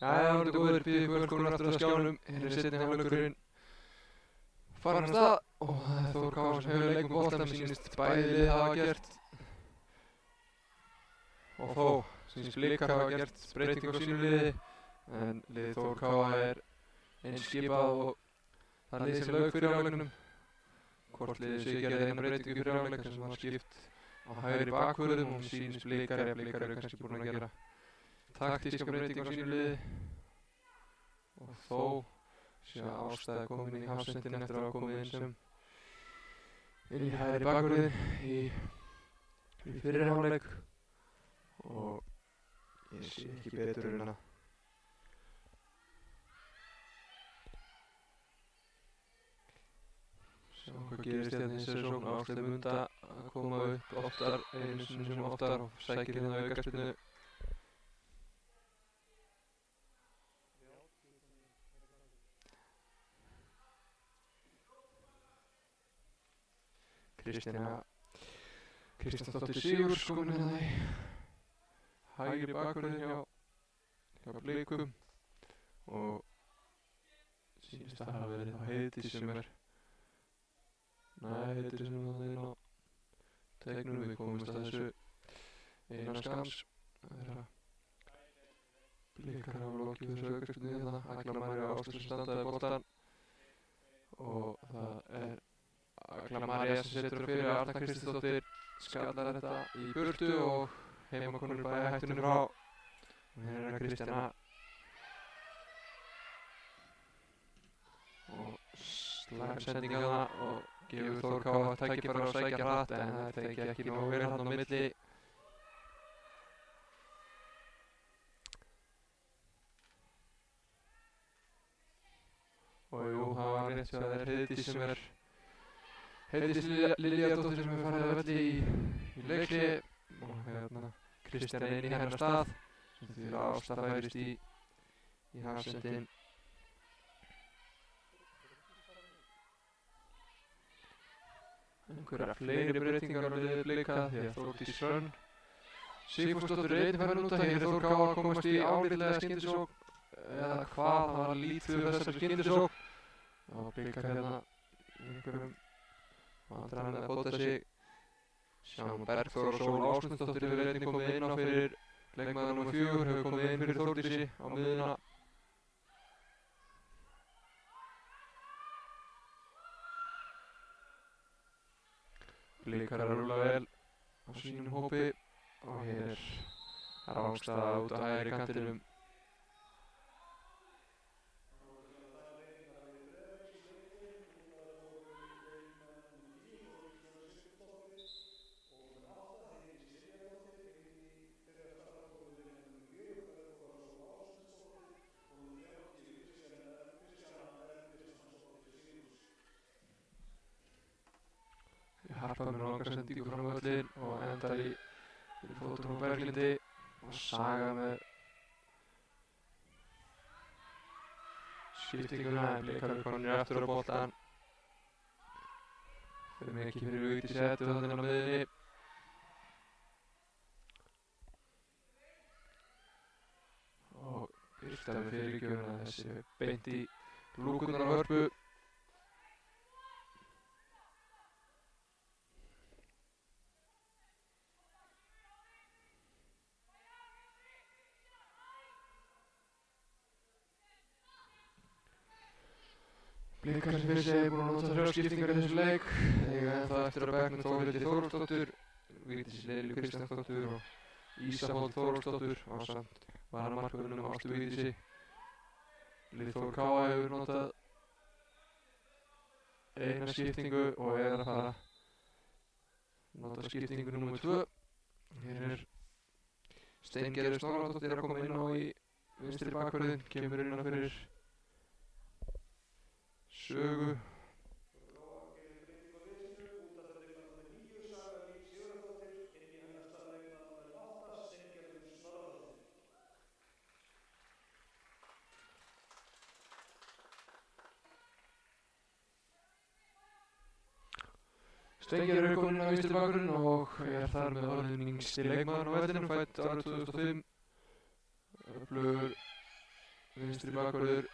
Jæja, orðið góður, býðið ykkur velkomin aftur að skjánum. Hér er seinni hálfleikurinn farin af stað og það er Þór Káa sem hefur leik með boltann. Mér sýnist bæði lið hafa gert og þó sýnist Blikar hafa gert breytingu á sínu liði, en liðið Þór Káa er eins skipað og það lið sem lauk fyrir hálfleiknum. Hvort liðið sé gerði eina breytingu fyrir hálfleik sem var skipt á hægri bakvörðum og sýnist Blikar eru kannski búin að gera taktíska breytingu á sínu liði og þó sé Ástæði komin í hafsendin eftir að hafa komið inn sem inn í hægri bakvörðin í fyrri hálfleik og ég sé ekki betur en að sjá hvað gerist hérna í þessari sókn. Ástæði munda að koma upp oftar, einu sinni sem oftar, og sækir hérna aukaspyrnu. Kristjánsdóttir Sigurðs komin hérna í hægri bakvörðin hjá Blikum og sýnist að hafa verið á Heiðdís sem er Heiðdís sem er þarna inn á teiknum. Við komumst að þessu innan skams. Það er að Blikar hafa lokið þessu aukaspyrnu hérna. Agla María Ástæðsson standaði boltann og það er Agla María sem setur fyrir Arna Kristjánsdóttir, skallar þetta í burtu og heimakonur bæja hættunum frá. Og hér er Kristjana og slæm sending að það og gefur Þór Káa tækifæri að sækja hratt, en það tekið ekki nógu vel þarna á milli. Og jú, það var rétt svo að það er Heiðdís sem er Heiðdís Liljárdóttir sem er farið að velli í leikli og hérna Kristjana inn í hennar stað sem því að Ásta færist í hafsendin. Einhverjar fleiri breytingar á liðið Blika því að Þórdís Hrönn Sigfúsdóttir er einnig farin út af. Hér er Þór Káa að komast í álitlega skyndisókn eða hvað, það var lítið þessari skyndisókn og Blikar hérna einhverjum vandræðum með að fóta sig. Sjáum Bergþór og Sól Ásmundsdóttir hefur einnig komið inn á fyrir leikmaður nr. 4, hefur komið inn fyrir Þórdísi á miðjuna. Blikar að rúlla vel á sínum hópi og hér er Ástæða út á hægri kantinum. Harpa með langa sendingu fram á völlinn og endar í fótum á Berglindi og Saga með skiptinguna, en Blikar eru komnir aftur á boltann. Fyrir ekki fyrir Vigdísi Eddu þarna á miðjunni. Og Birta með fyrirgjöfuna, þessi beint í lúkurnar á Hörpu. Blikar sem fyrir sig er búin að nota 3 skiptingar í þessu leik. Eiga ennþá eftir á bekknum Þórhildi Þórólfsdóttur, Vigdísi Lilju Kristjánsdóttur og Ísafold Þórólfsdóttur ásamt varamarkvörðunum Ástu Vigdísi. Lið Þór Káa hefur notað eina skiptingu og er að fara nota skiptingu nr. 2. Hér er Steingerður Snorradóttir að koma inn á í vinstri bakvörðin, kemur inn á fyrir Sögu. Steingerður er komin inn á vinstri bakvörðinn og er þar með orðinn yngsti leikmaðurinn á vellinum, fædd árið 2005. Öflugur vinstri bakvörður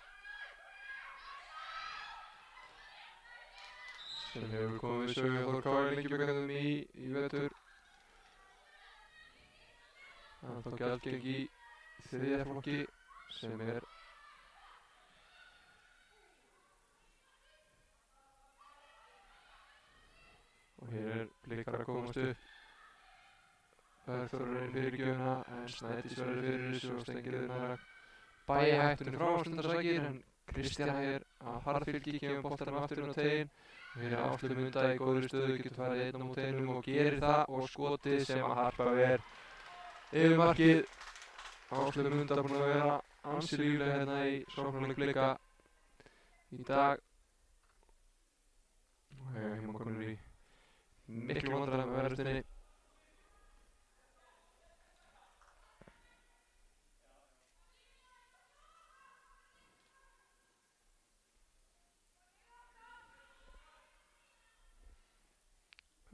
sem hefur komið við sögu Þór Kári Lengjubikarnum í vetur. Hann tók gjaldgengi í þriðja flokki sem er og hér er Blikar að komast upp. Bergþór er inn fyrir gjöfuna en Snædís verður fyrir þessu og Steingerður nær að bæja hættunni frá stundarsakir en Kristjana er að harðfylgi, kemur boltanum aftur inn á teginn og hér er Áslaug Munda í góðri stöðu, getur farið einn á móti einum og gerir það og skotið sem að harpa ver yfir markið. Áslaug Munda búin að vera ansi lífleg hérna í sóknarleik Blika í dag og heima konur í miklu vandræðum með verðustinni.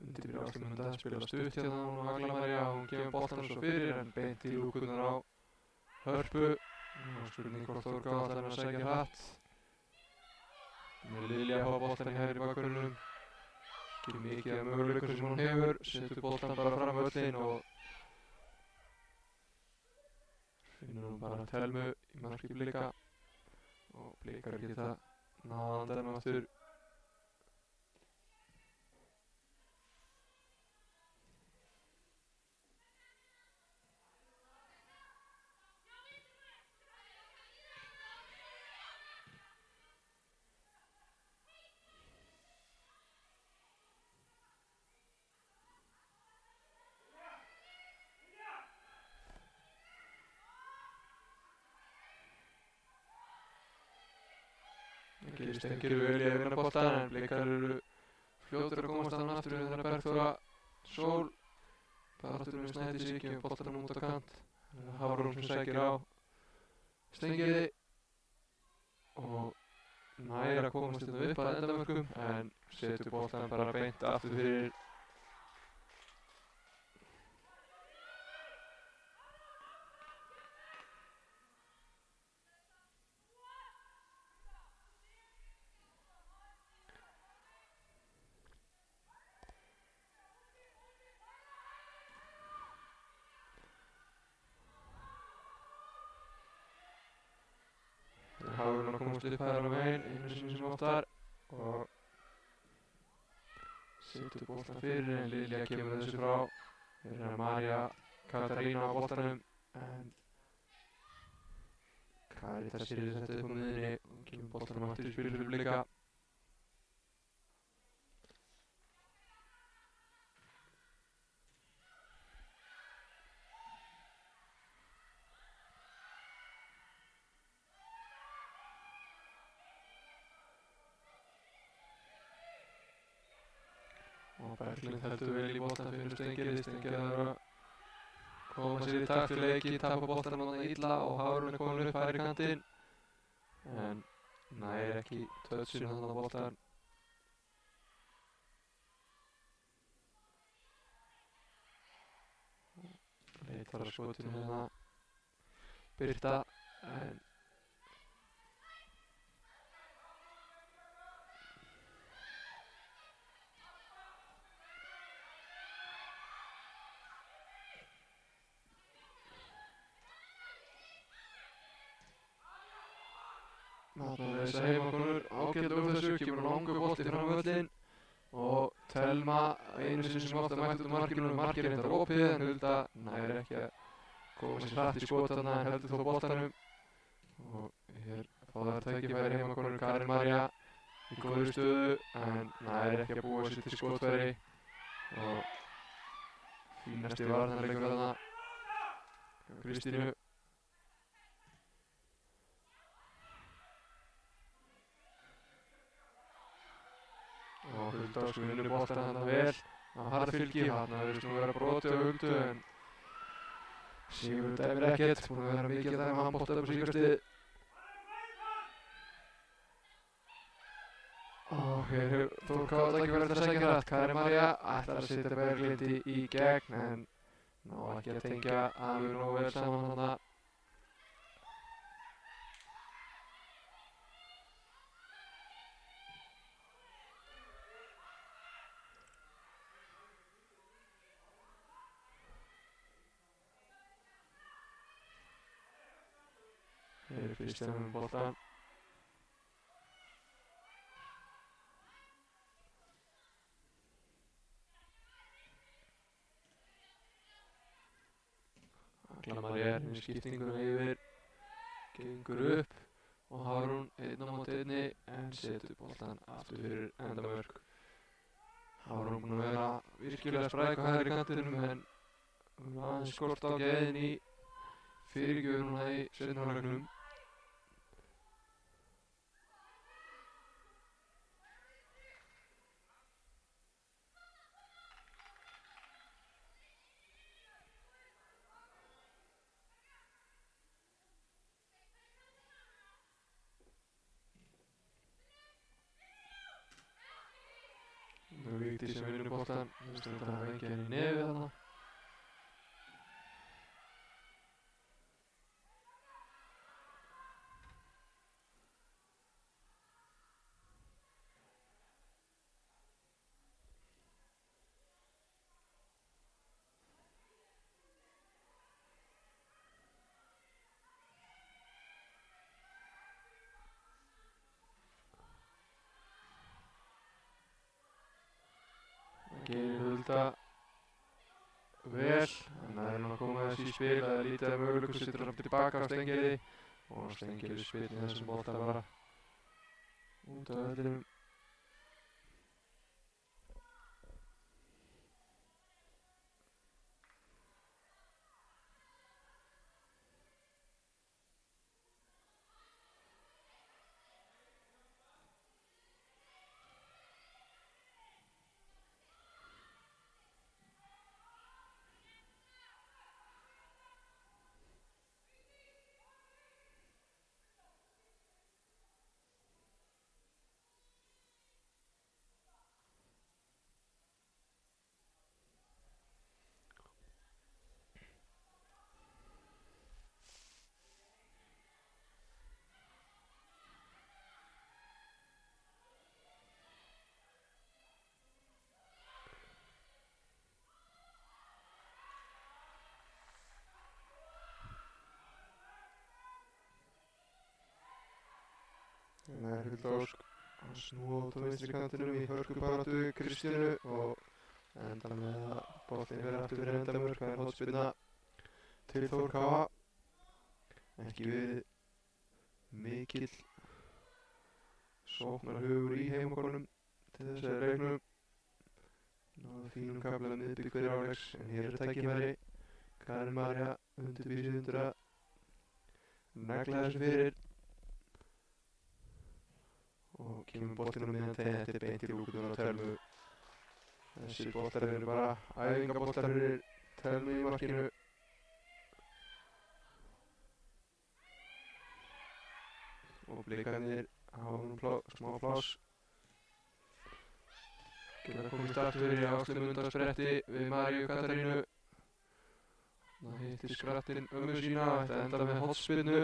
Undirbyrja Áslaug Munda, spila stutt hérna hún á Agla María og hún kemur boltanum svo fyrir en beint í lúkurnar á Hörpu og spurning hvort Þór Kári ætlar að sækja hratt. Með Lilja að hafa boltan í hægri bakvörðunum, ekki mikið af möguleikum sem hún hefur, setur boltan bara fram völlin og finnur hún bara Telmu í marki Blika og Blikar geta náð andanum aftur. Steingerður vel í að vinna boltan en Blikar eru fljótir að komast að hann aftur þegar Bergþóra Sól baráttur með Snædísi, kemur boltanum út á kant. Hafrún sem sækir á Steingerði og nær að komast þetta upp að endamörkum en setur boltan bara beint aftur fyrir Hafrún að komast upp hægra megin einu sinni sem oftar og setur boltan fyrir en Lilja kemur þessu frá. Hér er María Katarína á boltanum en Karítas sýrði þetta upp á miðjunni og kemur boltanum aftur í spil fyrir Blika. Og Berglind heldur vel í boltan fyrir Steingerði. Steingerði er að koma sér í takt við leiki, tapa boltanum þarna illa og Hafrún er komin upp hægri kantinn en nær ekki touchinu þarna á boltan. Leitar að skotinu hérna Birta en þessar heimakonur ágætlega úr þessu, kemur langur bolti fram völlin og Telma einu sinni sem ofta mætti út úr markinu og markið reyndar opið en Hulda nær ekki að koma sér hratt í skot þarna en heldur þó boltanum og hér fá þær tækifæri heimakonur. Karin María í góðri stöðu en nær ekki að búa sér til skotfæri og fínasti varnarleikur þarna hjá Kristínu. Og Hulda sko vinnur boltan þarna vel á harðfylgi, þarna virðist nú vera brotið á Huldu en Sigurður dæmir ekkert, búinn að vera mikið að dæma handbolta upp á síðkastið. Og hér hefur Þór Kári ekki verið að sækja hratt. Karin María ætlar að setja Berglindi í gegn en ná ekki að tengja alveg nógu vel saman þarna. Kristján með boltan. Aglamar í skiptinguna yfir, gengur upp og Hárún einn á móti einni en setur boltan aftur fyrir endamörk. Hárún búinn að vera virkilega spræk á hægri kantinum en aðeins skort á gæðin í fyrirgjöfuna í seinni hálfleiknum. Nú Vigdís sem vinnur boltan, þetta að vengja henni í nefið þarna. Gerir Hulda vel, en það er nú að koma þessi í spil að lítið af möguleikum setur hann tilbaka á Steingerði og Steingerði spilni þessum bolta bara út af vellinum. Það er Hulda Ósk að snúa út á vinstri kantinum í hörkubaráttu Kristjánu og enda með að boltinn fer aftur fyrir endamörk. Það er hornspyrna til Þór Káa. Ekki verið mikill sóknarhugur í heimakonum til þessari leiknum. Náðu fínum kafla miðbik fyrir hálfleiks en hér er tækifæri. Karin María undirbýr sig undir að negla þessu fyrir. Og kemur boltinn á miðjan teginn, þetta er beint í lúkurnar á Thelmu. Þessir boltar eru bara æfingaboltar fyrir Thelmu í markinu. Og blikarnir hafa smá pláss. Geta komist aftur í Áslemundarspretti við Maríu Katarínu. Það hittir skrattinn sína, þetta endar með hornspyrnu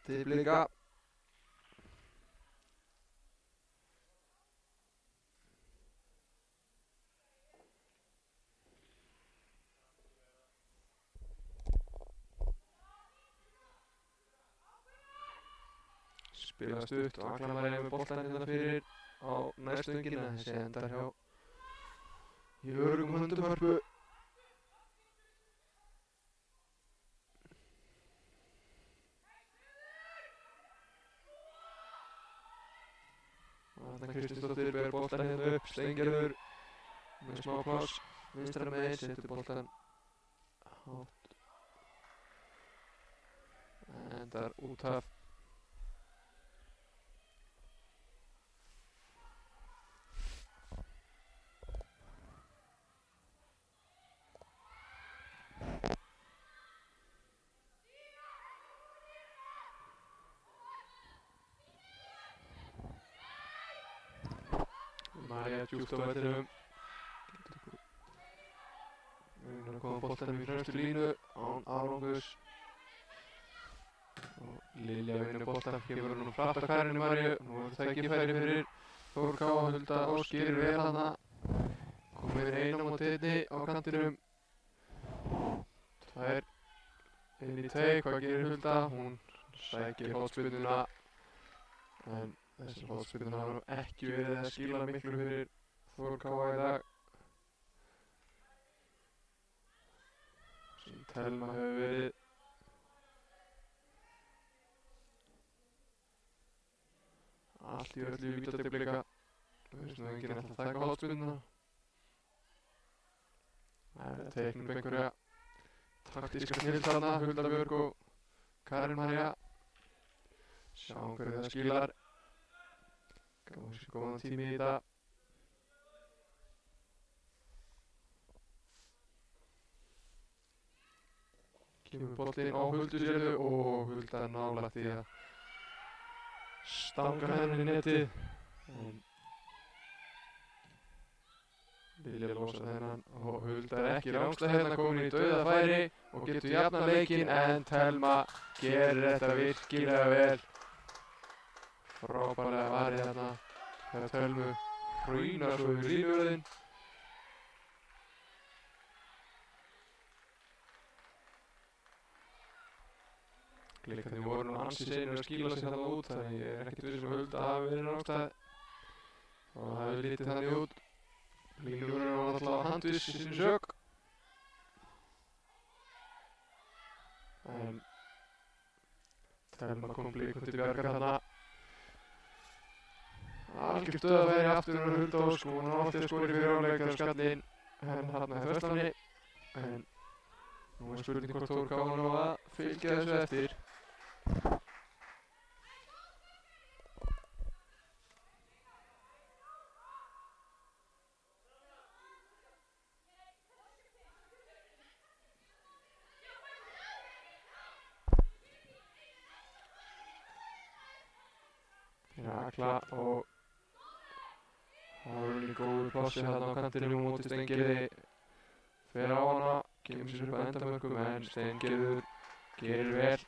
til Blika. Spila stutt og Aglamar með boltan hérna fyrir á næstu öngina. Þessi endar hjá í öruggum höndum Hörpu. Arna Kristinsdóttir ber boltan hérna upp, Steingerður með smá pláss vinstra megin, setur boltan hátt, endar út af. María djúpt á vellinum. Reynir að koma boltanum í fremstu línu án árangurs. Og Lilja vinnur boltan, kemur hún flatt á Karinni Maríu. Nú er tækifæri fyrir Þór Káa. Hulda Ósk gerir vel þarna. Komið eina móti einni á kantinum. Tvær inn í teig, hvað gerir Hulda? Hún sækir hornspyrnuna, en þessar hornspyrnur hafa nú ekki verið að skila miklu fyrir Þór Káa í dag. Sem Telma hefur verið allt í öllu vítandi blika. Það finnst nú enginn alltaf að taka hornspyrnuna. Það er teiknum einhverja taktíska snill þarna, Hulda Björg og Karin María. Sjáum hverju það skilar. Gáum sér góðan tími í þetta. Kemur bollinn á Huldu sérðu og Hulda er nálægt í að stanga henni í netið. En Lilja losa þennan og Hulda er ekki rangslega hérna, komin í dauðafæri og getur jafnað leikinn, en Telma gerir þetta virkilega vel. Frábærlega varið hérna þegar Telmu hraunar svo yfir línuvörðinn. Blikarnir voru nú ansi seinir að skýla sig þarna út, þannig ég er ekkert viss um að Hulda hafi verið rangstæð og það hefur litið þannig út. Línuvörðurinn var alltaf handviss í sinni sök. En Telma kom Blikum til bjargar þarna. Algjört dauðafæri aftur á Hulda Ósk, hún á aftur skori fyrir áleik þegar skallinn henn þarna í þverslanni. En nú er spurning hvort Þór Káa nú að fylgja þessu eftir. Þeir akla og það er líka góður plássi þarna á kantinum á móti Steingerði. Fer á hana, kemur sér upp að endamörkum, en Steingerður gerir vel.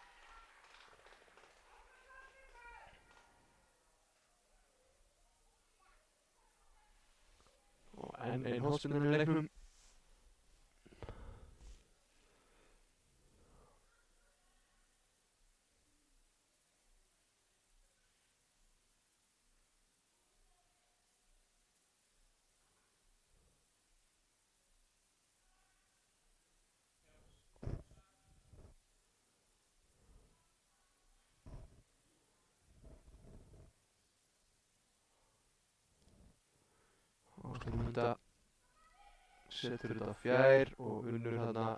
Og enn ein hornspyrnan í leiknum. Hulda setur þetta fjær og Unnur þarna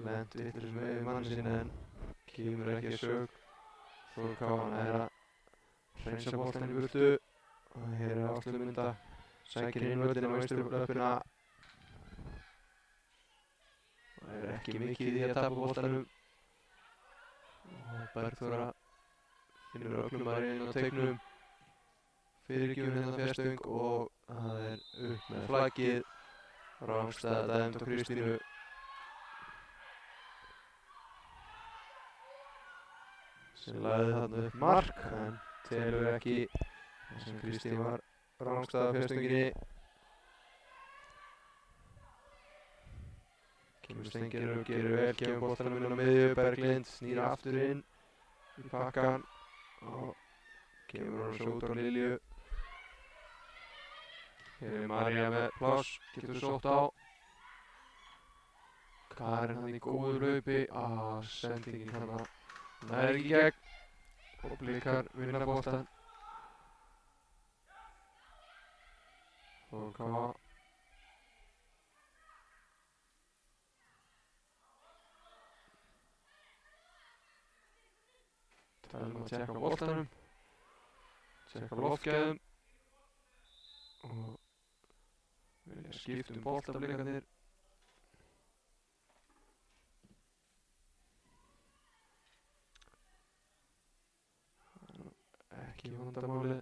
lent vitlaust með yfir manni sinn, en kemur ekki að sök. Þór Káa er að hreinsa boltann í burtu og hér er Áslaug Munda, sækir inn völlinn á vinstri löppina. Það er ekki mikið í að tapa boltanum og Bergþóra finnur öglumæri inn á teignum. Fyrirgefur hérna fjarstöng og það er upp með flaggið. Rangstæða dæmt á Kristínu. Sem lagði þarna upp mark, en telur ekki þar sem Kristín var rangstæða á fjarstöngini. Kemur Steingerður og gerir vel, kemur boltanum inn á miðju. Berglind snýr aftur inn í pakkan og kemur hann svo út á Lilju. Hér er María með pláss, getur sótt á. Karin hann í góðu hlaupi. Sendingin hann nær ekki í gegn og Blikar vinna boltann. Þór Káa. Telma að tjekka á boltanum, tjekka á loftgæðum og vilja skipta bolta Blikarnir. Ekki vandamálið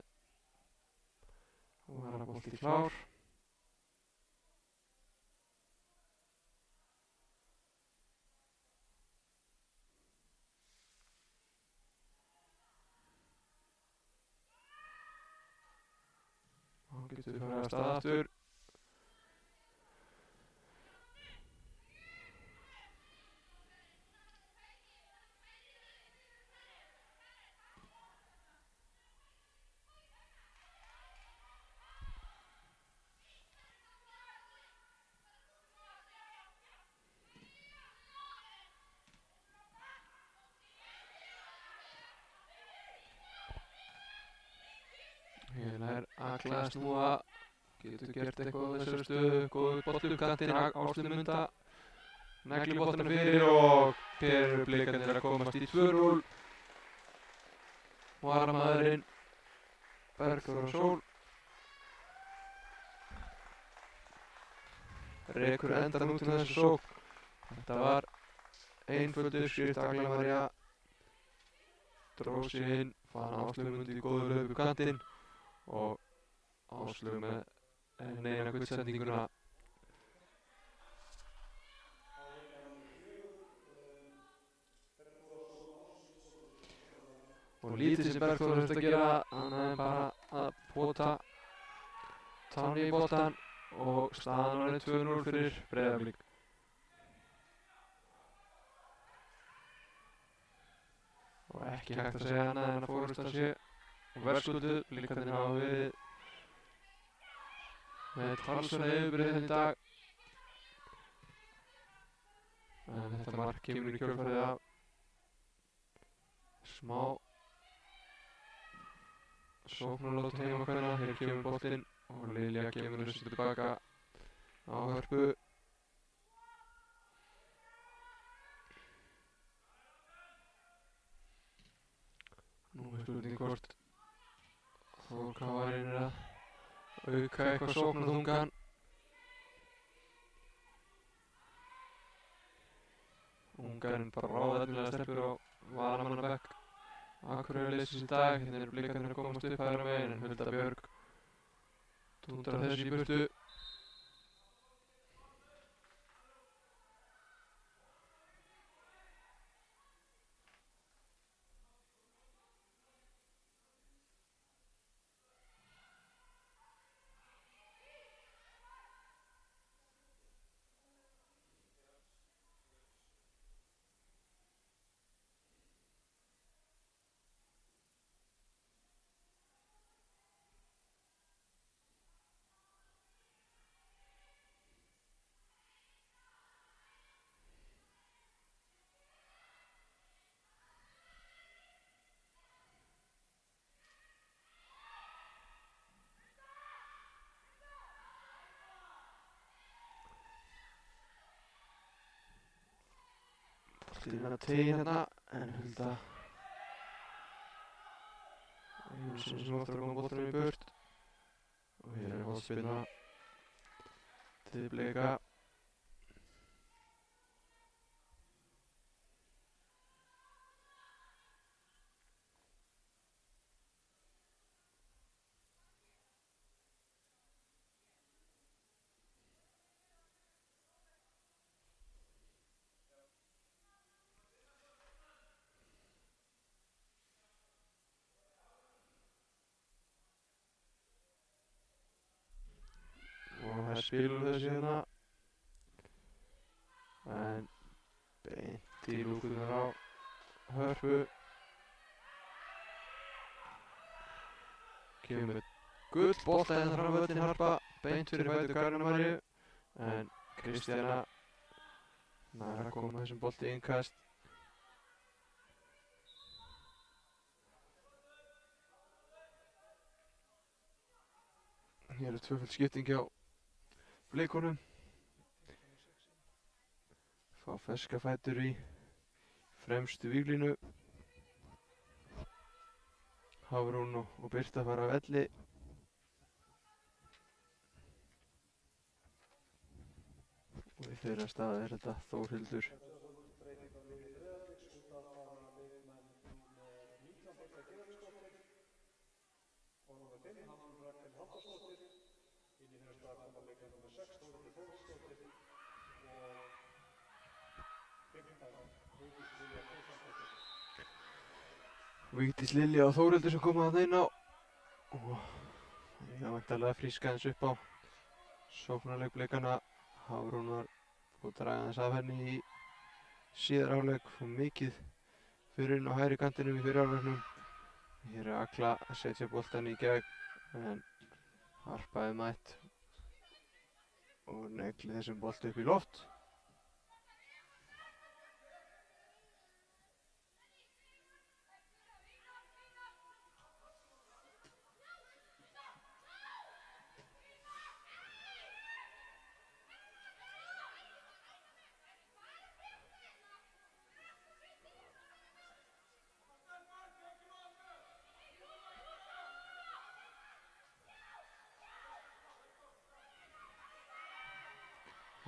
og varabolti klár. Þá getur við farið af stað aftur. Agla að snúa, getur gert eitthvað á þessari stöðu, góður bolti upp kantinn, Ásleif Munda neglir boltana fyrir og hér eru Blikarnir að komast í 2-0. Varamaðurinn Bergþór Sól rekur endan út með þessu sókn. Þetta var einföld uppskrift. Agla María dró sig inn, fann Ásleif Munda í góðu hlaup upp kantinn og Ásleif með eina gullsendinguna. Og lítið sem Bergþór þurfti að gera, hann hefði bara að pota tánni í boltan og staðan var 2-0 fyrir Breiðablik. Og ekki hægt að segja annað en að forystan sé verðskulduð. Blikarnir hafa verið með talsverða yfirburði í dag. En þetta mark kemur í kjölfarið af smá sóknarlát heimakvenna. Hér kemur boltinn og Lilja kemur þessu tilbaka á Hörpu. Nú er spurning hvort Þór Káa reynir að auka eitthvað sóknarþungan. Ungarinn bara ráðefnilega stelpur á varamannabekk Akureyrarliðsins í dag. Hérna eru Blikarnir að komast upp hægra megin en Hulda Björg dúndrar þessu í burtu. Boltinn að tegin hérna en Hulda Jónsson sem oftar að koma boltanum í burt. Og hér er hornspyrna til Blika. Og það spilur þessu hérna en beint í lúkurnar á Hörpu. Kemur með gull bolta hérna fram völlinn Harpa beint fyrir fætur Karolínu Maríu en Kristjana nær að koma þessum bolti í innkast. Hér er tvöföld skipting hjá Blikunum. Fá ferska fætur í fremstu víglínu. Hafrún og Birta fara af velli. Og í þeirra stað er þetta Þórhildur. Vigdís Lilja og Þórhildur sem koma þarna inn á og ég var væntanlega að fríska eins upp á sóknarleik Blikana. Hafrún var búin að draga aðeins af henni í síðari hálfleik og mikið fyrir inn á hægri kantinum í fyrri hálfleiknum. Hér er Agla að setja boltann í gegn en Harpa er mætt og neglir þessum bolti upp í loft.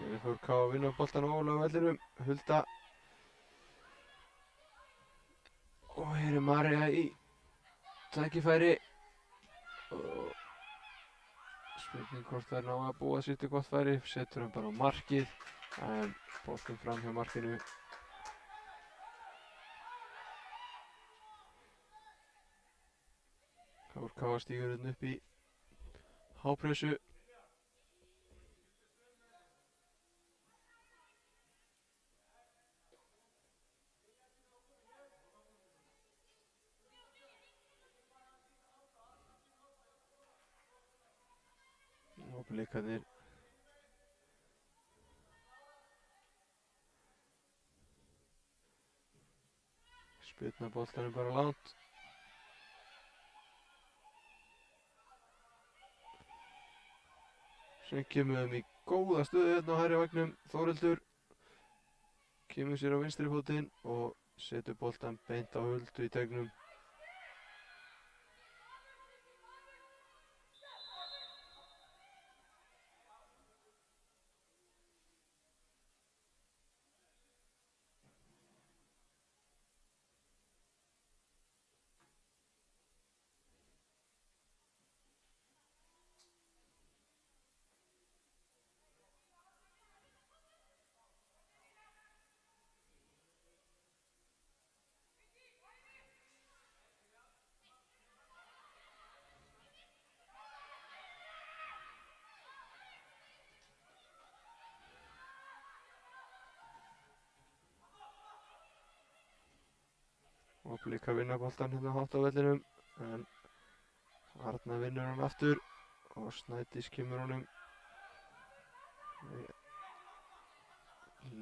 Hér er Þór K að vinna boltan óvalega á vellinum. Hulda. Og hér er María í tækifæri. Og spurning hvort það er ná að búa sér til gott færi. Setur hann bara á markið. En boltinn fram hjá markinu. Þór K stígur hérna upp í hápressu. Og blikarnir spilna boltanum bara langt. Sem kemur þeim í góða stöðu hérna á hægri vagnum. Þórhildur kemur sér á vinstri fótinn og setur boltan beint á Huldu í tegnum. Og Blikar vinna boltan hérna hátt á vellinum, en Arna vinnur hann aftur og Snædís kemur honum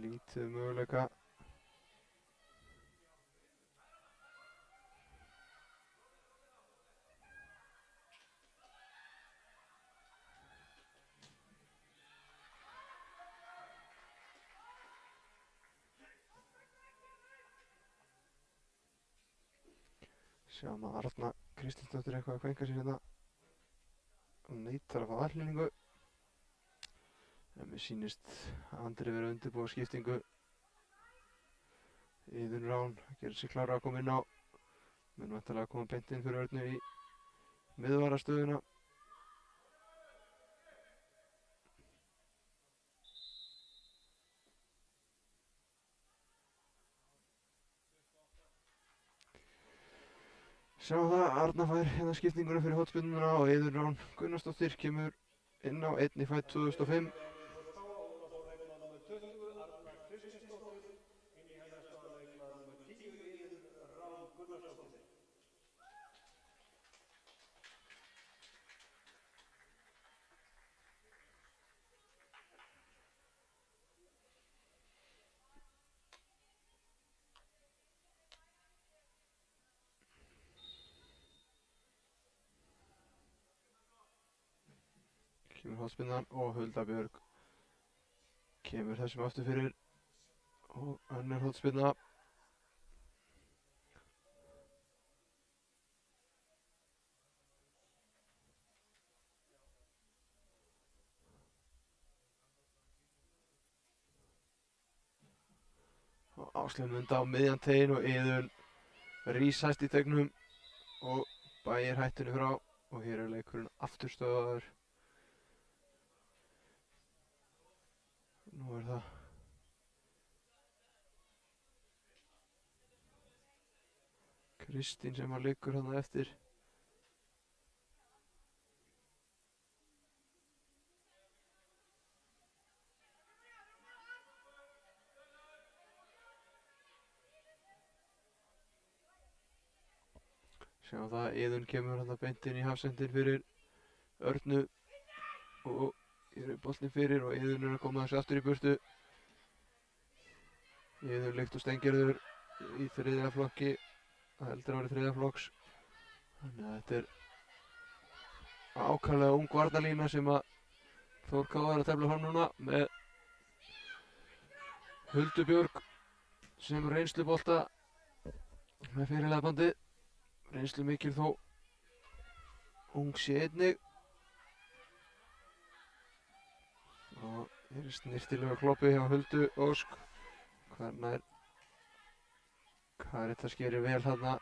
lítið möguleika. Sjáum að Arna Kristinsdóttir eitthvað að kvenka sér hérna og neitar að fá aðhlýningu. En mér sýnist Andri vera að undirbúa skiptingu. Iðunn Rán gerir sig klára að koma inn á. Mun væntanlega að koma beint inn fyrir Örnu í miðvarastöðuna. Sjáum það, Arna fær hérna skiptinguna fyrir hotspinnuna og Iðunn Rán Gunnarsdóttir kemur inn á 1 í fætt 2005. Kemur hotspinnan og Hulda Björg kemur þessum aftur fyrir og önnur hotspinna. Og Áslaug Munda á miðjan tegin og Iðunn rís hæst í tegnum og bægir hættinu frá og hér er leikurinn aftur stöðvaður. Nú er það Kristín sem liggur þarna eftir. Sjáum það, Iðunn kemur þarna beint inn í hafsendin fyrir Örnu og hér er boltinn fyrir og Iðunn er að koma þessu aftur í burtu. Iðunn líkt og Steingerður í þriðja flokki, það heldur að vera þriðja flokks. Þannig að þetta er ákaflega ung varnarlína sem að Þór K er að tefla fram núna með Huldu Björg sem reynslubolta með fyrirlega bandið. Reynslu mikil þó ung sé einnig. Og hér er Snirtilega kloppi hjá Huldu Ósk. Hvernig er Karitas gerir vel þarna.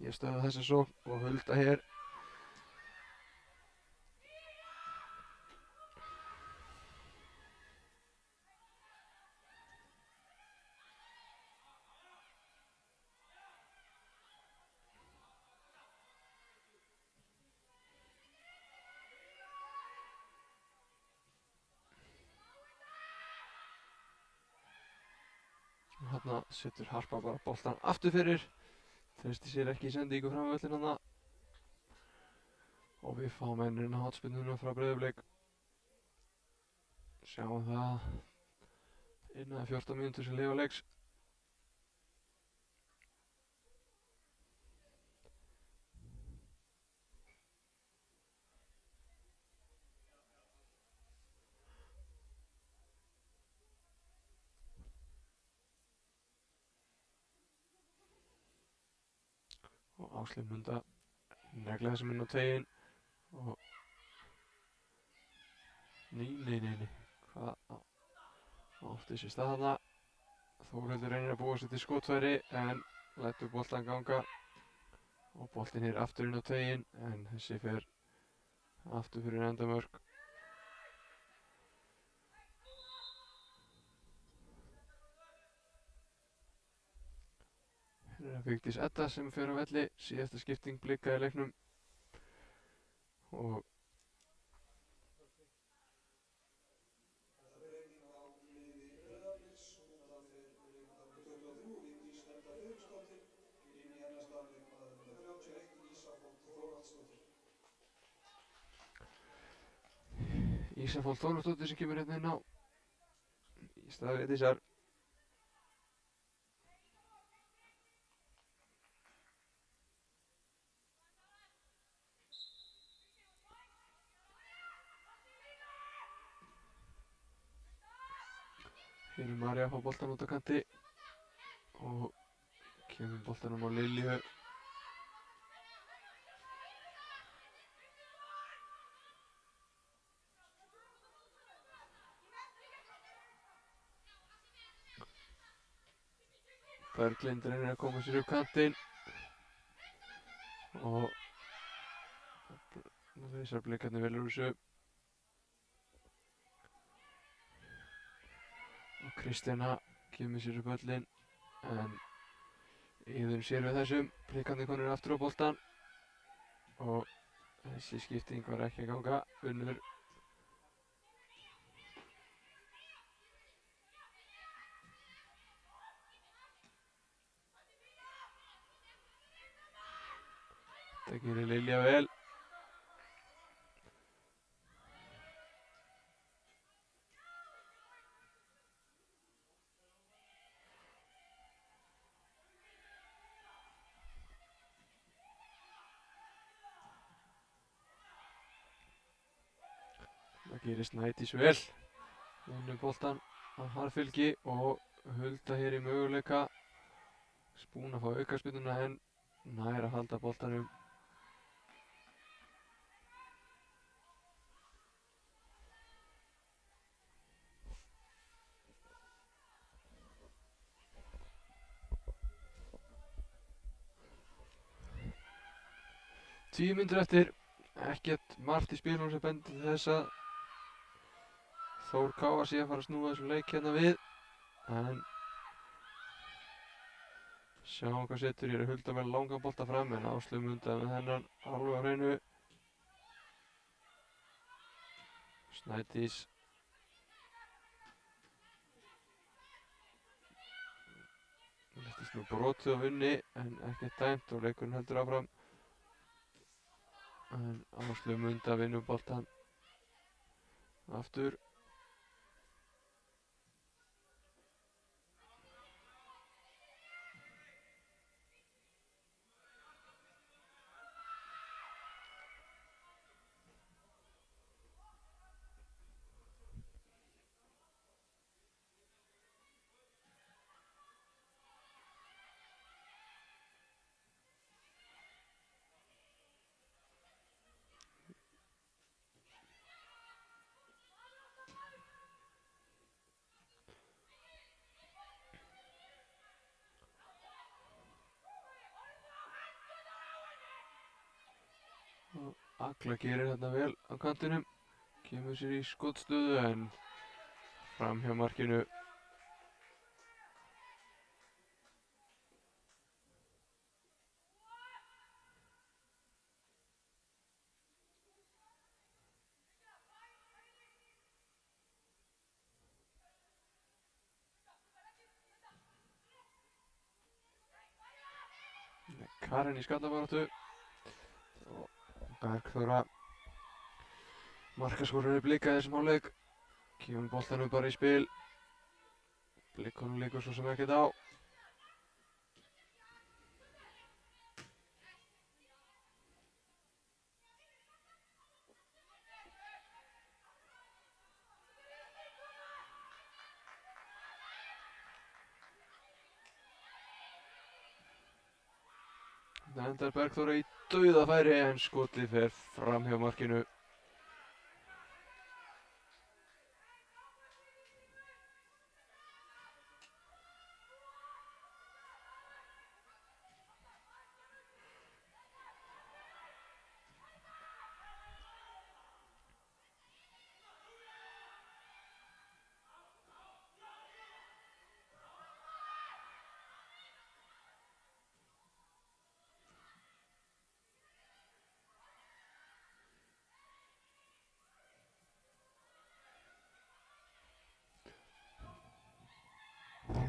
Ég stöða þessa sókn og Hulda hér. Þarna setur Harpa bara boltan aftur fyrir. Treysti sér ekki í sendingu fram á völlinn þarna. Og við fáum ennina hotspinnuna frá Breiðablik. Sjáum það innan 14 mínútur sem lifa leiks. Og Ásleif Munda negla þessum inn á teginn og nei hvað átti sér stað þarna. Þórhildur reynir að búa sér til skotfæri en lætur boltan ganga og boltinn hér aftur inn á teginn en þessi fer aftur fyrir endamörk. Hér er Vigdís Edda sem fer á velli, síðasta skipting Blika í leiknum og Ísafold Þórodóttir sem kemur hérna inn á í stað Vigdísar. Hér er María að fá boltan út á kanti og kemur boltanum á Lilju. Berglind reynir að koma sér upp kantinn og þessar Blikarnir vel úr þessu. Og Kristjana kemur sér upp völlinn en Iðunn sér við þessum. Blikarnir konur aftur á boltan og þessi skipting var ekki að ganga. Unnur það gerir Lilja vel. Það gerir Snædís vel. Vinnur boltan á harðfylgi og Hulda hér í möguleika. Búin að fá aukaspyrnuna en nær að halda boltanum. Tíu mínútur eftir, ekkert margt í spilunum sem bendir til þess að Þór Káa sé að fara að snúa þessum leik hérna við. En sjáum hvað setur hér. Hulda með langan bolta fram en Áslaug Munda með þennan alveg á hreinu. Snædís lettist nú brotið á vunni en ekkert dæmt og leikurinn heldur áfram. En Áslaug Munda vinnur boltan aftur. Agla gerir þarna vel á kantinum, kemur sér í skotstöðu en fram hjá markinu. Karen í skallabaráttu og Bergþóra markaskorari Blika í þessum hálfleik. Kemur boltanum bara í spil. Blikunum líkur svo sem ekkert á. Það endar Bergþóra í dauðafæri en skotið fer fram hjá markinu.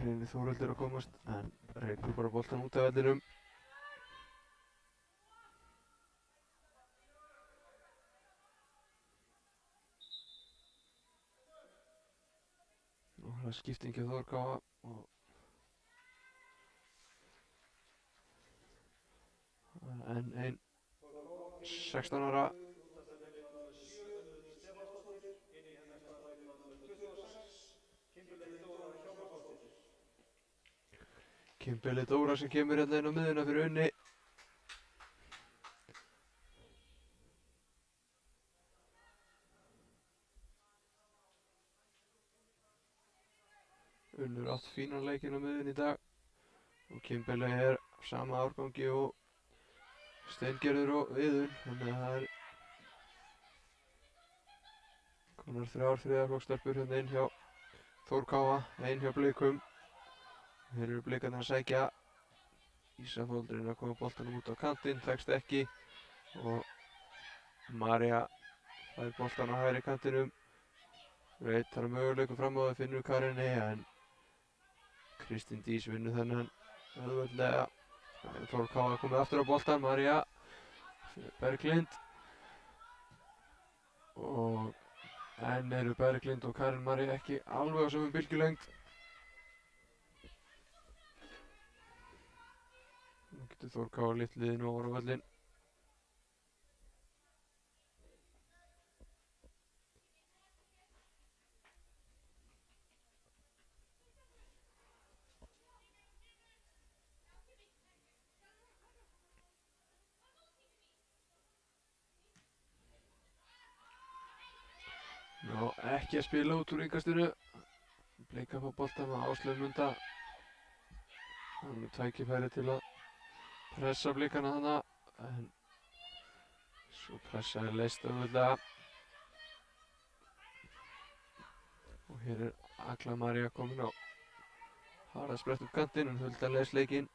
Reynir Þórhildur að komast en reykur bara boltan út af vellinum. Og það er skipting hjá Þór Káa og enn ein 16 ára Kimberly Dóra sem kemur hérna inn á miðjuna fyrir Unni. Unnur átt fínan leikinn á miðjunni í dag og Kimberly er sama árgangi og Steingerður og Iðunn, þannig að það er konar 3 þriðaflokksstelpur hérna inn hjá Þór Káa, ein hjá Blikum. Hér eru Blikarnir að sækja. Ísafóldurinn að koma boltanum út á kantinn, tekst ekki og María fær boltan á hægri kantinum. Veit þar að möguleikum fram á það finnur Karinni en Kristín Dís vinnur þennan auðveldlega. Þór Káa komið aftur á boltan, María Berglind og enn eru Berglind og Karin María ekki alveg á sömu bylgjulengd. Nú getur Þór Káa litliðið nú ára á völlinn. Ná, ekki að spila út úr yngastinu. Bleika fá boltan með Áslaug Munda. Hann er tækifæri til að pressa Blikana þarna en svo pressa er leyst auðveldlega. Og hér er Agla María komin á harða sprett upp kantinn, hún Hulda les leikinn.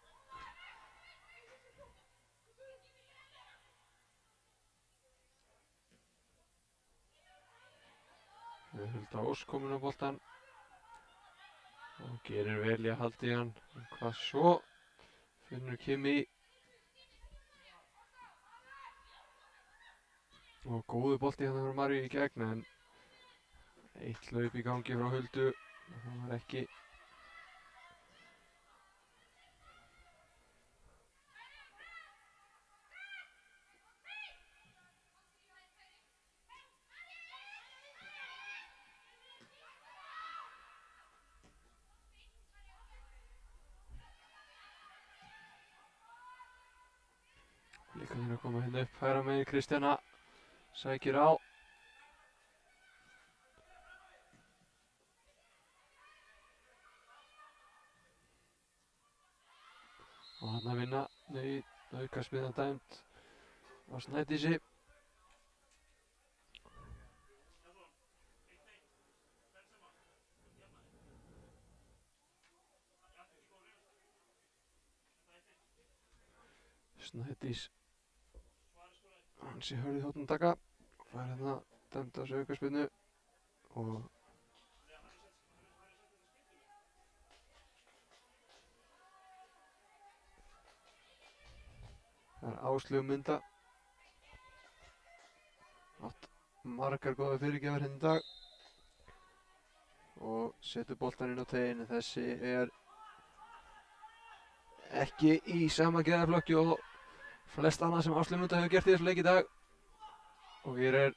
Hulda Ósk komin á boltan og gerir vel í að halda í hann. En hvað svo? Finnur Kimi og góðu bolti hérna frá Maríu í gegn en eitt hlaup í gangi frá Huldu og það var ekki Blikarnir að koma hérna upp hægra megin, Kristjana sækir á. Og hann að vinna, nei, aukaspyrna dæmd á Snædísi. Snædís ansi hörð í hornataka og fær hérna dæmda á sig aukaspyrnu og það er Áslaug Munda átt margar góða fyrirgjafir hérna í dag og setur boltan inn á teiginn en þessi er ekki í sama gæðaflokki og flest annað sem Áslaug Munda hefur gert í þessu leik í dag og hér er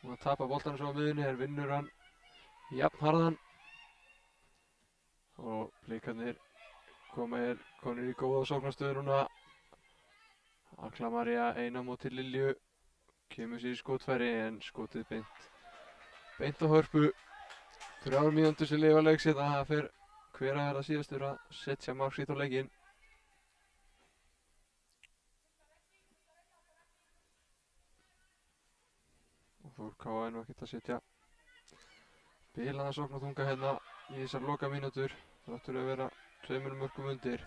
hún að tapa boltanum svo á miðjunni, hér vinnur hann jafnharðan og Blikarnir komnir í góða sóknarstöðu núna. Agla María eina móti Lilju kemur sér í skotfæri en skotið beint á hörpu. 3 mínútur sem lifa leiksins, það fer hver að vera síðastur að setja mark sitt á leikinn. Og Þór K.A. er nú ekkert að setja bilaða sóknarþunga hérna í þessar loka mínútur þáttur að vera 2 mörkum undir.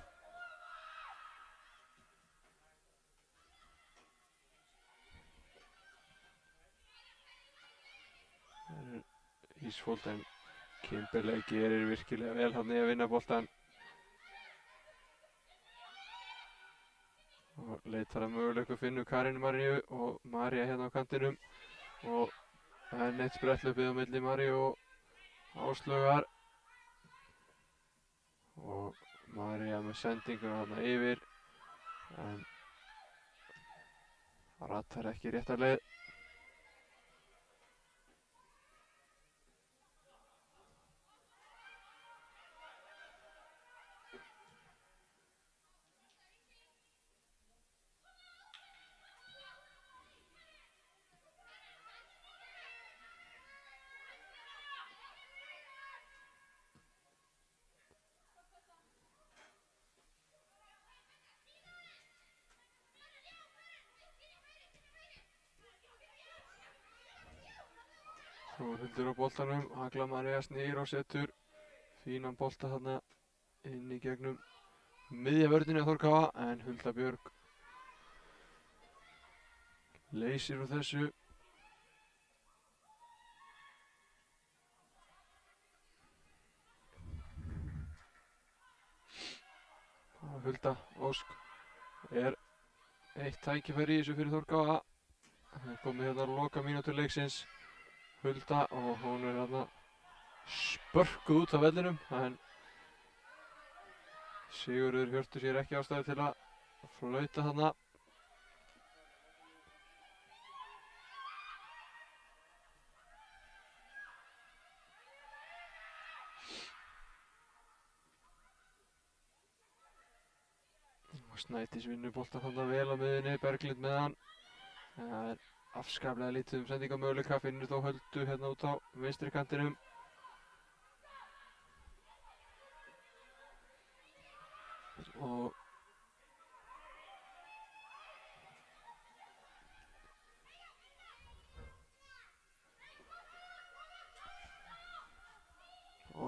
Ísfold en Kimberley gerir virkilega vel hann í að vinna boltan og leitar að möguleikum finnur Karin Maríu og María hérna á kantinum og enn eitt spretthlaupið á milli Maríu og Áslaugar og María með sendinguna þarna yfir en ratar ekki rétta leið. Þórhildur á boltanum, Agla María snýr og setur fínan bolta þarna inn í gegnum miðja vörninni á Þór K.A. en Hulda Björg leysir úr þessu. Hulda Ósk er eitt tækifæri í þessu fyrir Þór K.A. Það er komið hérna að loka mínútur leiksins. Hulda og hún er hérna spörkuð út af vellinum en Sigurður Hjörtur sér ekki ástæðu til að flauta þarna. Og Snædís vinnur boltan þarna vel á miðjunni, Berglind með hann. Það er afskaplega lítið sendingamöguleika, finnur þó Höldu hérna út á vinstri kantinum. Og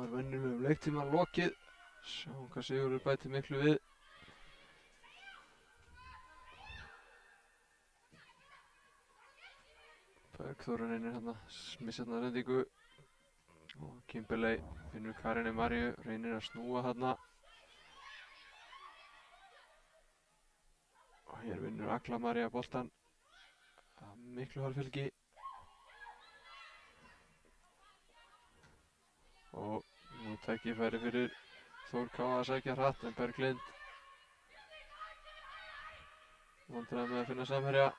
er venjulegum leiktíma lokið. Sjáum hvað Sigurður bætir miklu við. Bergþóra reynir hérna missa þarna sendingu og Kimberley finnur Karin Maríu, reynir að snúa þarna og hér vinnur Agla María boltan að miklu harðfylgi og nú tækifæri fyrir Þór K.A. að sækja hratt en Berglind vandræði með að finna samherja.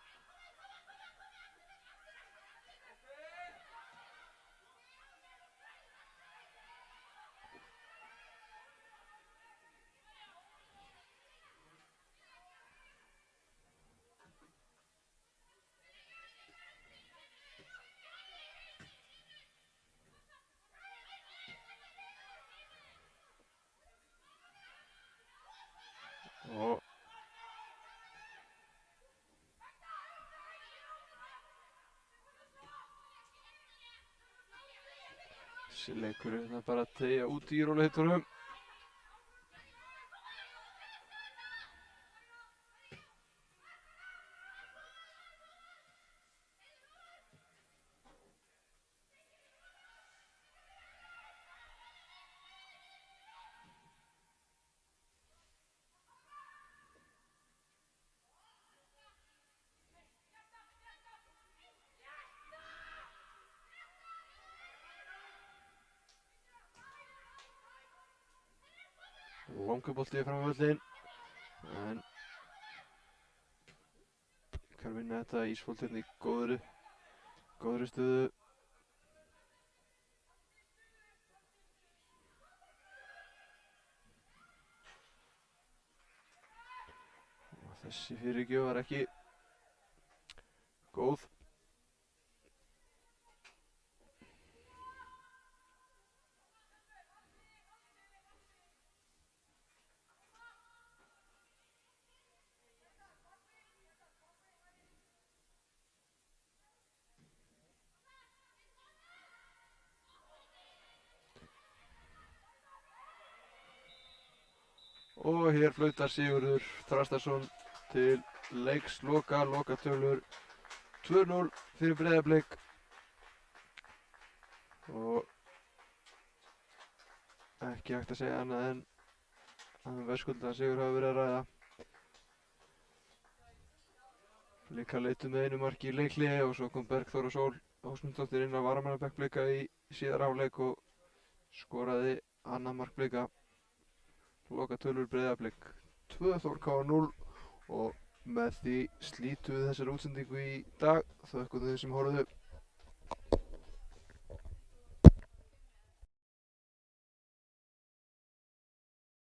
Og þessi leikur er hérna bara að teygja út í rólegheitunum. Langabolti fram á völlinn, en Blikar vinna þetta. Ísfold hérna í góðri stöðu. Og þessi fyrirgjöf var ekki góð. Og hér flautar Sigurður Þrastarsson til leiks lokatölur 2-0 fyrir Breiðablik. Og ekki hægt að segja annað en að verðskuldaðan sigur hafa verið að ræða. Blikar leituðu með einu marki í leikhlé og svo kom Bergþóra Sól Ásmundsdóttir inn á varamannabekk Blika í síðari hálfleik og skoraði annað mark Blika. Lokatölur Breiðablik 2, Þór Káa 0 og með því slítum við þessari útsendingu í dag. Þökkum þeim sem horfðu.